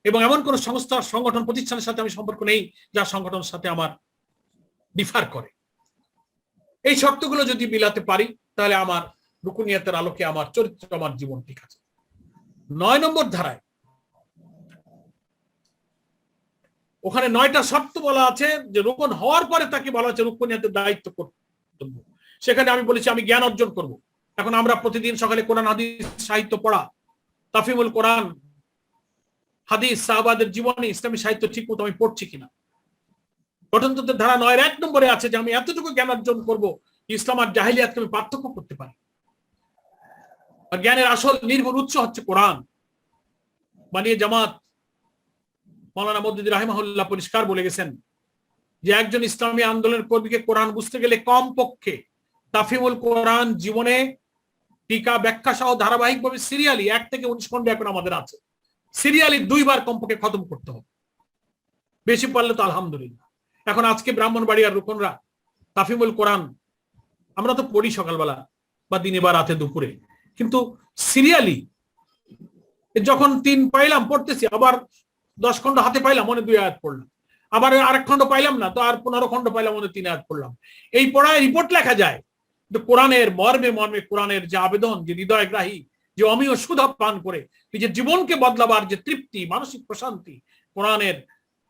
Speaker 1: এবং এমন কোন সংস্থা, সংগঠন, প্রতিষ্ঠানের সাথে আমি সম্পর্ক নেই যা সংগঠনের সাথে আমার ডিফার করে। এই শর্তগুলো যদি মিলাতে পারি তাহলে আমার রুকুনিয়াতের আলোকে আমার চরিত্র, আমার জীবন ঠিক আছে। 9 নম্বর ধারায় ওখানে 9টা শর্ত বলা আছে যে রুকন হওয়ার পরে তাকে বলা আছে রুকুনিয়াতের দায়িত্ব কর্তব্য। সেখানে আমি বলেছি আমি জ্ঞান অর্জন করব। এখন আমরা প্রতিদিন সকালে কোরআন হাদিস সাহিত্য পড়া, তাফিমুল কোরআন, হাদিস, সাহাবাদের জীবনী, ইসলামী সাহিত্য ঠিক মতো আমি পড়ছি কিনা। গঠনতন্ত্রের ধারা 9-এর 1 নম্বরে আছে যে আমি এতটুকু জ্ঞান অর্জন করব ইসলাম আর জাহিলিয়াতকে আমি পার্থক্য করতে পারি। আর জ্ঞানের আসল নির্ভর উৎস হচ্ছে কোরআন। বানিয়ে জামাত মাওলানা মওদুদী রাহিমাহুল্লাহ পরিষ্কার বলে গেছেন যে একজন ইসলামী আন্দোলনের কর্মীকে কোরআন বুঝতে গেলে কমপক্ষে তাফিমুল কোরআন জীবনে টিকা, ব্যাখ্যা সহ ধারাবাহিকভাবে সিরিয়ালি 1 থেকে 19 খন্ড এখন আমাদের আছে, সিরিয়ালি 2 বার কমপক্ষে খতম করতে হবে, বেশি পারলে তো আলহামদুলিল্লাহ। এখন আজকে ব্রাহ্মণবাড়িয়ার রুকনরা তাফিমুল কোরআন আমরা তো পড়ি সকালবেলা বা দিনে বা রাতে দুপুরে, কিন্তু সিরিয়ালি যখন 3 পাইলাম পড়তেছি, আবার 10 খন্ড হাতে পাইলাম মনে 2 আয়াত পড়লাম, আবার আরেক খন্ড পাইলাম না তো আর 15 খন্ড পাইলাম মনে 3 আয়াত পড়লাম। এই পড়ায় রিপোর্ট লেখা যায় কোরআনের মর্মে মর্মে কোরআনের যে আবেদন, যে হৃদয়গ্রাহী, যে অমীয় সুধা পান করে নিজের জীবনকে বদলাবার যে তৃপ্তি, মানসিক প্রশান্তি, কোরআনের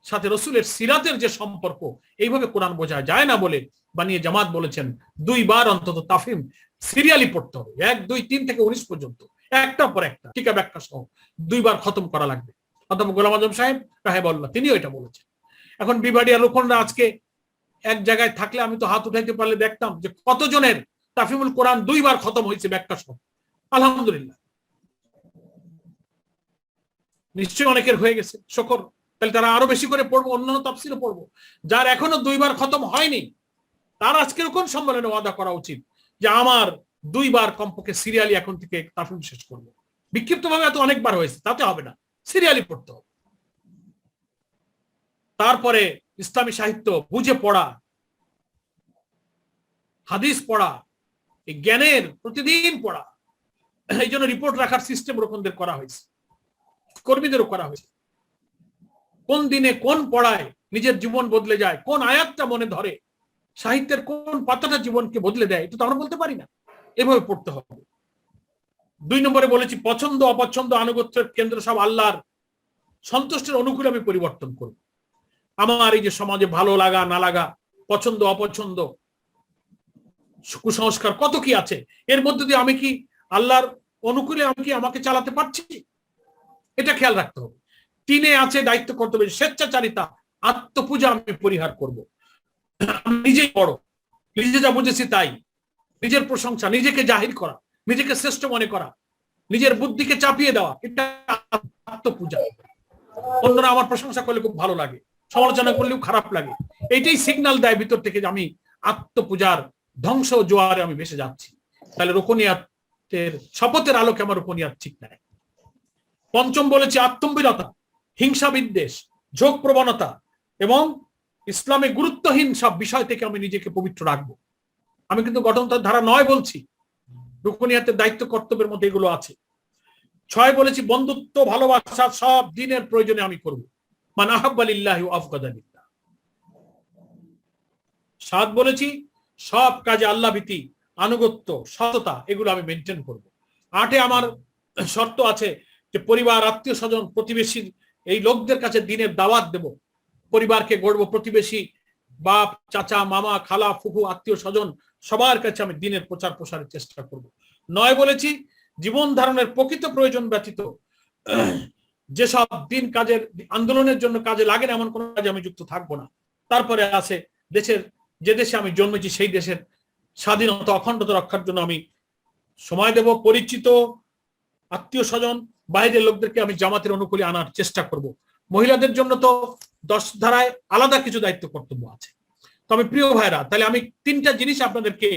Speaker 1: সাথে রসুলের সিরাতের যে সম্পর্ক, এইভাবে কোরআন বোঝা যায় না বলে বানিয়ে জামাত বলেছেন 2 বার অন্তত তাফহিম সিরিয়ালি পড়তে হবে, 1, 2, 3 থেকে 19 পর্যন্ত, একটার পর একটা টিকা ব্যাখ্যা সহ 2 বার খতম করা লাগবে। অধ্যাপক গোলাম আজম সাহেব রাহেবাল্লাহ তিনিও এটা বলেছেন। এখন বিবাড়িয়া লোকনরা আজকে এক জায়গায় থাকলে আমি তো হাত উঠাইতে পারলে দেখতাম যে কতজনের তাফহিমুল কোরআন 2 বার খতম হয়েছে ব্যাখ্যা সহ। আলহামদুলিল্লাহ, নিশ্চয়ই অনেকের হয়ে গেছে, শুকর। তাহলে তারা আরো বেশি করে পড়বো, অন্যান্য তাফসীরও পড়বো। যার এখনো 2 বার খতম হয়নি তার আজকের কোন সম্মেলনে ওয়াদা করা উচিত যে আমার 2 বার কমপক্ষে সিরিয়ালি এখন থেকে তাফহিম শেষ করবো। বিক্ষিপ্ত ভাবে এত অনেকবার হয়েছে তাতে হবে না, সিরিয়ালি পড়তে হবে। তারপরে ইসলামী সাহিত্য বুঝে পড়া, হাদিস পড়া, এই জ্ঞানের প্রতিদিন পড়া, এই জন্য রিপোর্ট রাখার সিস্টেম রকমদের করা হয়েছে, কর্মীদেরও করা হয়েছে। কোন দিনে কোন পড়ায় নিজের জীবন বদলে যায়, কোন আয়াতটা মনে ধরে, সাহিত্যের কোন পাতাটা জীবনকে বদলে দেয়, এটা তো আমরা বলতে পারি না, এভাবে পড়তে হবে। 2 নম্বরে বলেছি পছন্দ অপছন্দ আনুগত্যের কেন্দ্র সব আল্লাহর সন্তুষ্টের অনুকূলে আমি পরিবর্তন করব। আমার এই যে সমাজে ভালো লাগা না লাগা, পছন্দ অপছন্দ, কুসংস্কার কত কি আছে, এর মধ্যে দিয়ে আমি কি আল্লাহর অনুকূলে আমি কি আমাকে চালাতে পারছি, এটা খেয়াল রাখতে হবে। 3 আছে দায়িত্ব কর্তব্য, স্বেচ্ছাচারিতা, আত্মপূজা আমি পরিহার করব। আমি নিজেই বড়, নিজে যা বুঝেছি তাই, নিজের প্রশংসা, নিজেকে জাহির করা, নিজেকে শ্রেষ্ঠ মনে করা, নিজের বুদ্ধিকে চাপিয়ে দেওয়া, এটা আত্মপূজা। অন্যরা আমার প্রশংসা করলে খুব ভালো লাগে, সমালোচনা করলেও খারাপ লাগে, এইটাই সিগন্যাল দেয় ভিতর থেকে যে আমি আত্মপূজার ধ্বংস জোয়ারে আমি ভেসে যাচ্ছি। তাহলে রুকনিয়াতের শপথের আলোকে আমার রুকনিয়াত ঠিক নাই। 5ম বলেছি আত্মম্বিরতা, হিংসা বিদ্বেষ, ঝোঁক প্রবণতা এবং ইসলামে গুরুত্বহীন সব বিষয় থেকে আমি নিজেকে পবিত্র রাখবো। আমি কিন্তু গঠনতন্ত্র ধারা 9 বলছি, রুকনিয়াতের দায়িত্ব কর্তব্যের মধ্যে এগুলো আছে। 6 বলেছি বন্ধুত্ব ভালোবাসা সব দিনের প্রয়োজনে আমি করব, মান আহাব্বা লিল্লাহি ওয়া আফগাদা লিল্লাহ। 7 বলেছি সব কাজে আল্লাহ ভীতি, আনুগত্য, সততা এগুলো আমি মেনটেন করব। 8 আমার শর্ত আছে যে পরিবার, আত্মীয় স্বজন, প্রতিবেশীর এই লোকদের কাছে দিনের দাওয়াত দেব, পরিবারকে গড়ব, প্রতিবেশী, বাপ, চাচা, মামা, খালা, ফুফু, আত্মীয় স্বজন সবার কাছে আমি দিনের প্রচার প্রসারের চেষ্টা করব। 9 বলেছি জীবন ধারণের প্রকৃত প্রয়োজন ব্যতীত যেসব দিন কাজের আন্দোলনের জন্য কাজে লাগে না এমন কোন কাজে আমি যুক্ত থাকবো না। তারপরে আছে দেশের, যে দেশে আমি জন্মেছি সেই দেশের স্বাধীনতা অখণ্ডতা রক্ষার জন্য আমি সময় দেব। পরিচিত আত্মীয় স্বজন বাইরের লোকদেরকে আমি জামাতের অনুকূলে আনার চেষ্টা করব। মহিলাদের জন্য তো 10 ধারায় আলাদা কিছু দায়িত্ব কর্তব্য আছে। তো আমি প্রিয় ভাইরা, তাহলে আমি 3টা জিনিস আপনাদেরকে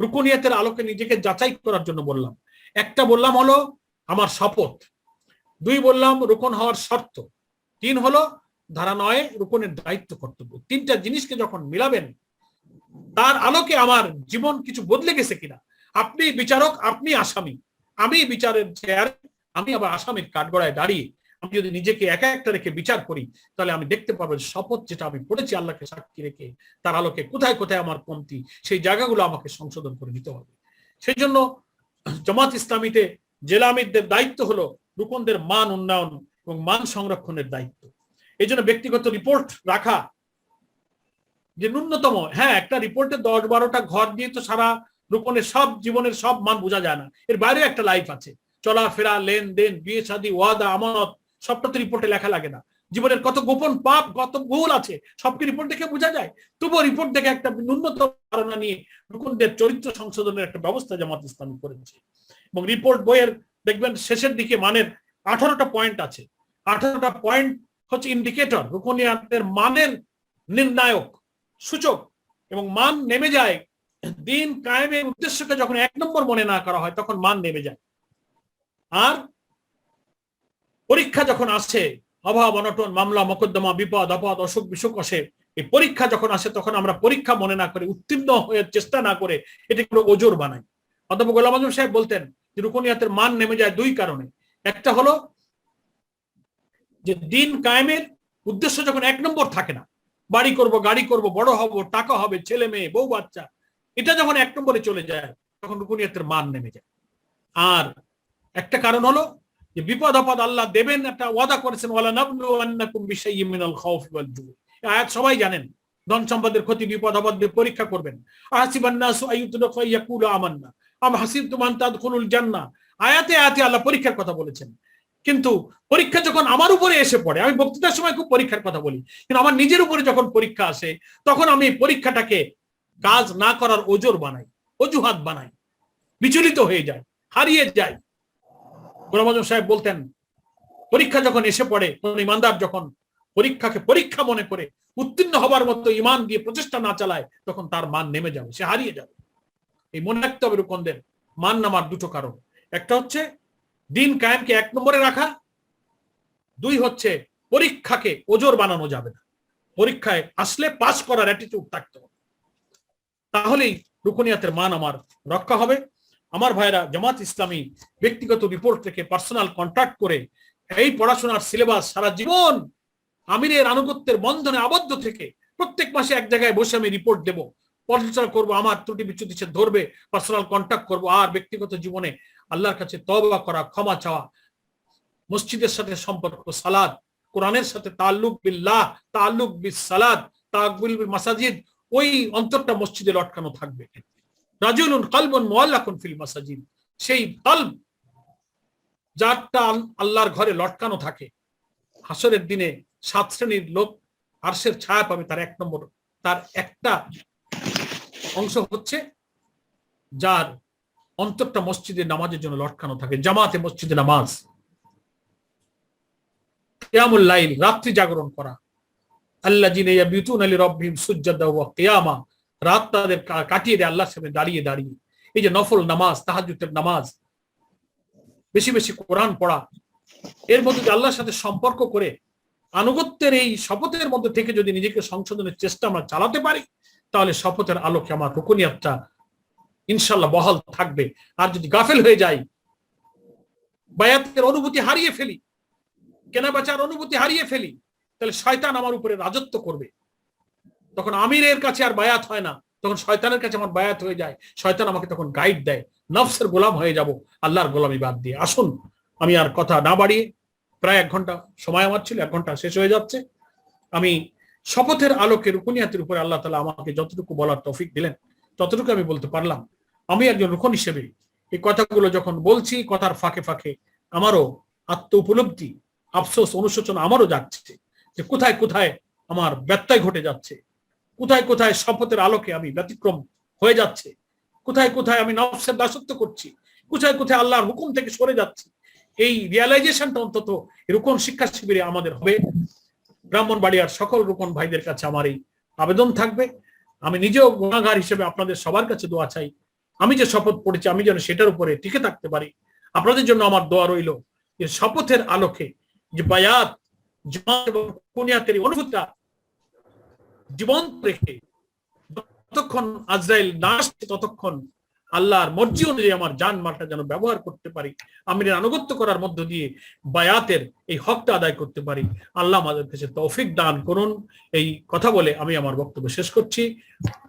Speaker 1: রুকনিয়াতের আলোকে নিজেকে যাচাই করার জন্য বললাম। একটা বললাম হলো আমার শপথ, 2 বললাম রুকন হওয়ার শর্ত, 3 হলো ধারা 9 রুকনের দায়িত্ব কর্তব্য। 3টা জিনিসকে যখন মিলাবেন তার আলোকে আমার জীবন কিছু বদলে গেছে কিনা। আপনি বিচারক, আপনি আসামি, আমি বিচারের চেয়ার, আমি আবার আসামির কাঠগড়ায় দাঁড়িয়ে আমি যদি নিজেকে একা একটা রেখে বিচার করি তাহলে আমি দেখতে পাবো শপথ যেটা আমি পড়েছি আল্লাহকে সাক্ষী রেখে তার আলোকে কোথায় কোথায় আমার কমতি, সেই জায়গাগুলো আমাকে সংশোধন করে নিতে হবে। সেই জন্য জামাত ইসলামীতে জেলা আমিরদের দায়িত্ব হলো রুকনদের মান উন্নয়ন এবং মান সংরক্ষণের দায়িত্ব। এই জন্য ব্যক্তিগত রিপোর্ট রাখা, যে ন্যূনতম, হ্যাঁ একটা রিপোর্টে 10-12টা ঘর দিয়ে তো সারা রুকনের সব জীবনের সব মান বোঝা যায় না, এর বাইরে একটা লাইফ আছে, চলাফেরা, লেনদেন, বিয়ে শাদী, ওয়াদা, আমানত, সবটা তো রিপোর্টে লেখা লাগে না। জীবনের কত গোপন পাপ, কত ভুল আছে সবকে রিপোর্ট দেখে বোঝা যায়। তবুও রিপোর্ট দেখে একটা ন্যূনতম ধারণা নিয়ে রুকনদের চরিত্র সংশোধনের একটা ব্যবস্থা জামাত ইসলামী করেছে। এবং রিপোর্ট বইয়ের দেখবেন শেষের দিকে মানের 18টা পয়েন্ট আছে। 18টা পয়েন্ট হচ্ছে ইন্ডিকেটর, রুকনিয়াতের মানের নির্ণায়ক সূচক। এবং মান নেমে যায় দিন কায়েমের উদ্দেশ্যকে যখন 1 নম্বর মনে না করা হয় তখন মান নেমে যায়। আর পরীক্ষা যখন আসে, অভাব অনটন, মামলা মোকদ্দমা, বিপদ আপদ, অসুখ বিসুখ আসে, এই পরীক্ষা যখন আসে তখন আমরা পরীক্ষা মনে না করে, উত্তীর্ণ হয়ে চেষ্টা না করে এটাকে পুরো ওজোর বানাই। অধ্যাপক গোলাম আজম সাহেব বলতেন যে রুকনিয়াতের মান নেমে যায় 2 কারণে। একটা হলো যে দিন কায়েমের উদ্দেশ্য যখন 1 নম্বর থাকে না, বাড়ি করব, গাড়ি করব, বড় হব, টাকা হবে, ছেলে মেয়ে, বউ বাচ্চা, এটা যখন 1 নম্বরে চলে যায় তখন রুকুনিয়াতের মান নেমে যায়। আর একটা কারণ হলো যে বিপদ আপদ আল্লাহ দেবেন, একটা ওয়াদা করেছেন, ওয়ালা নাবলুওয়ান্নাকুম বিশাইয়্যিম মিনাল খাউফি ওয়াল জু। এই আয়াত সবাই জানেন, ধন সম্পদের ক্ষতি, বিপদ আপদ দিয়ে পরীক্ষা করবেন। আহাসিবান নাসু আইয়ুতরাকু ইয়াকুলু আমান্না আম হাসিবতুম আন তাদখুলুল জান্নাহ, আয়াতে আয়াতে আল্লাহ পরীক্ষার কথা বলেছেন। কিন্তু পরীক্ষা যখন আমার উপরে এসে পড়ে, আমি বক্তৃতার সময় খুব পরীক্ষার কথা বলি, কিন্তু আমার নিজের উপরে যখন পরীক্ষা আসে তখন আমি পরীক্ষাটাকে কাজ না করার ওজোর বানাই, অজুহাত বানাই, বিচলিত হয়ে যায়, হারিয়ে যায়। গোলাম আজম সাহেব বলতেন, পরীক্ষা যখন এসে পড়ে, কোন ইমানদার যখন পরীক্ষাকে পরীক্ষা মনে করে উত্তীর্ণ হবার মতো ইমান দিয়ে প্রচেষ্টা না চালায়, তখন তার মান নেমে যাবে, সে হারিয়ে যাবে। এই মনে রাখতে হবে রুকনদের মান নামার দুটো কারণ। একটা হচ্ছে দিন কায়েমকে 1 নম্বরে রাখা, 2 হচ্ছে পরীক্ষাকে ওজোর বানানো যাবে না, পরীক্ষায় আসলে পাস করার অ্যাটিটিউড থাকতে হবে, তাহলেই রুকনিয়াতের মান আমার রক্ষা হবে। আমার ভাইরা, জামাত ইসলামী ব্যক্তিগত রিপোর্ট থেকে, পার্সোনাল কন্ট্রাক্ট করে এই পড়াশোনার সিলেবাস সারা জীবন আমিরের আনুগত্যের বন্ধনে আবদ্ধ থেকে প্রত্যেক মাসে এক জায়গায় বসে আমি রিপোর্ট দেব, পর্যালোচনা করবো, আমার ত্রুটি বিচ্যুতি সে ধরবে, পার্সোনাল কন্ট্যাক্ট করব। আর ব্যক্তিগত জীবনে আল্লাহর কাছে তওবা করা, ক্ষমা চাওয়া, মসজিদের সাথে সম্পর্ক, সালাত, কোরআনের সাথে তাল্লুক বিল্লাহ, তাল্লুক বিস সালাত, তাকবিল বিল মাসাজিদ, ওই অন্তরটা মসজিদে লটকানো থাকবে। রাজুলুন কলবুন মুআল্লাকুন ফিল মাসাজিদ, সেই কলব যারটা আল্লাহর ঘরে লটকানো থাকে, হাসরের দিনে 7 শ্রেণীর লোক আরশের ছায়া পাবে। তার 1 নম্বর, তার একটা অংশ হচ্ছে যার অন্তরটা মসজিদে নামাজের জন্য লটকানো থাকে, জামাতে মসজিদে নামাজ, কিয়ামুল লাইল, রাত্রি জাগরণ করা, আল্লাযিনা ইয়াবিতুনা লিরাব্বিহিম সুজদান ওয়া কিয়ামা, রাত তাদের কাটিয়ে দেয় আল্লাহর সামনে দাঁড়িয়ে দাঁড়িয়ে। এই যে নফল নামাজ, তাহাজ্জুদের নামাজ, বেশি বেশি কোরআন পড়া, এর মধ্যে আল্লাহর সাথে সম্পর্ক করে আনুগত্যের এই শপথের মধ্যে থেকে যদি নিজেকে সংশোধনের চেষ্টা আমরা চালাতে পারি, তাহলে শপথের আলোকে আমার রুকনিয়াতটা ইনশাআল্লাহ বহাল থাকবে। আর যদি গাফেল হয়ে যাই, বায়াতের অনুভূতি হারিয়ে ফেলি, কেনা বেচার অনুভূতি হারিয়ে ফেলি, তাহলে শয়তান আমার উপরে রাজত্ব করবে। তখন আমিরের কাছে আর বায়াত হয় না, তখন শয়তানের কাছে আমার বায়াত হয়ে যায়। শয়তান আমাকে তখন গাইড দেয়, নফসের গোলাম হয়ে যাব আল্লাহর গোলামি বাদ দিয়ে। আসুন, আমি আর কথা না বাড়িয়ে, প্রায় 1 ঘন্টা সময় আমার ছিল, 1 ঘন্টা শেষ হয়ে যাচ্ছে। আমি শপথের আলোকে রুকনিয়াতের উপরে আল্লাহ তাআলা আমাকে যতটুকু বলার তৌফিক দিলেন ততটুকু আমি বলতে পারলাম। আমি একজন রুকন হিসেবে এই কথাগুলো যখন বলছি, কথার ফাঁকে ফাঁকে আমারও আত্ম উপলব্ধি, আফসোস, অনুশোচনা আমারও যাচ্ছে যে কোথায় কোথায় আমার ব্যত্যয় ঘটে যাচ্ছে, কোথায় কোথায় শপথের আলোকে আমি ব্যতিক্রম হয়ে যাচ্ছে, কোথায় কোথায় আমি নফসের দাসত্ব করছি, কোথায় কোথায় আল্লাহর হুকুম থেকে সরে যাচ্ছি। এই রিয়ালাইজেশনটা অন্তত রুকন শিক্ষা শিবিরে আমাদের হবে। ব্রাহ্মণবাড়িয়ার সকল রুকন ভাইদের কাছে আমার এই আবেদন থাকবে। আমি নিজেও গুনাহগার হিসেবে আপনাদের সবার কাছে দোয়া চাই, আমি যে শপথ পড়েছি আমি যেন সেটার উপরে টিকে থাকতে পারি। আপনাদের জন্য আমার দোয়া রইল যে শপথের আলোকে যে বায়াত, জামাত এবং রুকনিয়াতের অনুভূতিটা জীবন্ত রেখে যতক্ষণ আজরাইল না আসছে ততক্ষণ আল্লাহর মর্জি অনুযায়ী আমার জান মালটা যেন ব্যবহার করতে পারি, আমিরের আনুগত্য করার মধ্য দিয়ে বায়াতের এই হকটা আদায় করতে পারি। আল্লাহ আমাদের কাছে তৌফিক দান করুন। এই কথা বলে আমি আমার বক্তব্য শেষ করছি।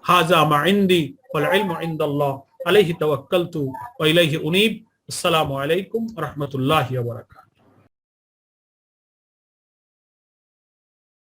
Speaker 1: হাযা মা ইনদি ওয়াল ইলমু ইনদাল্লাহ আলাইহি তাওয়াক্কালতু ওয়া ইলাইহি উনীব। আসসালামু আলাইকুম ওয়া রাহমাতুল্লাহি ওয়া বারাকাতুহু।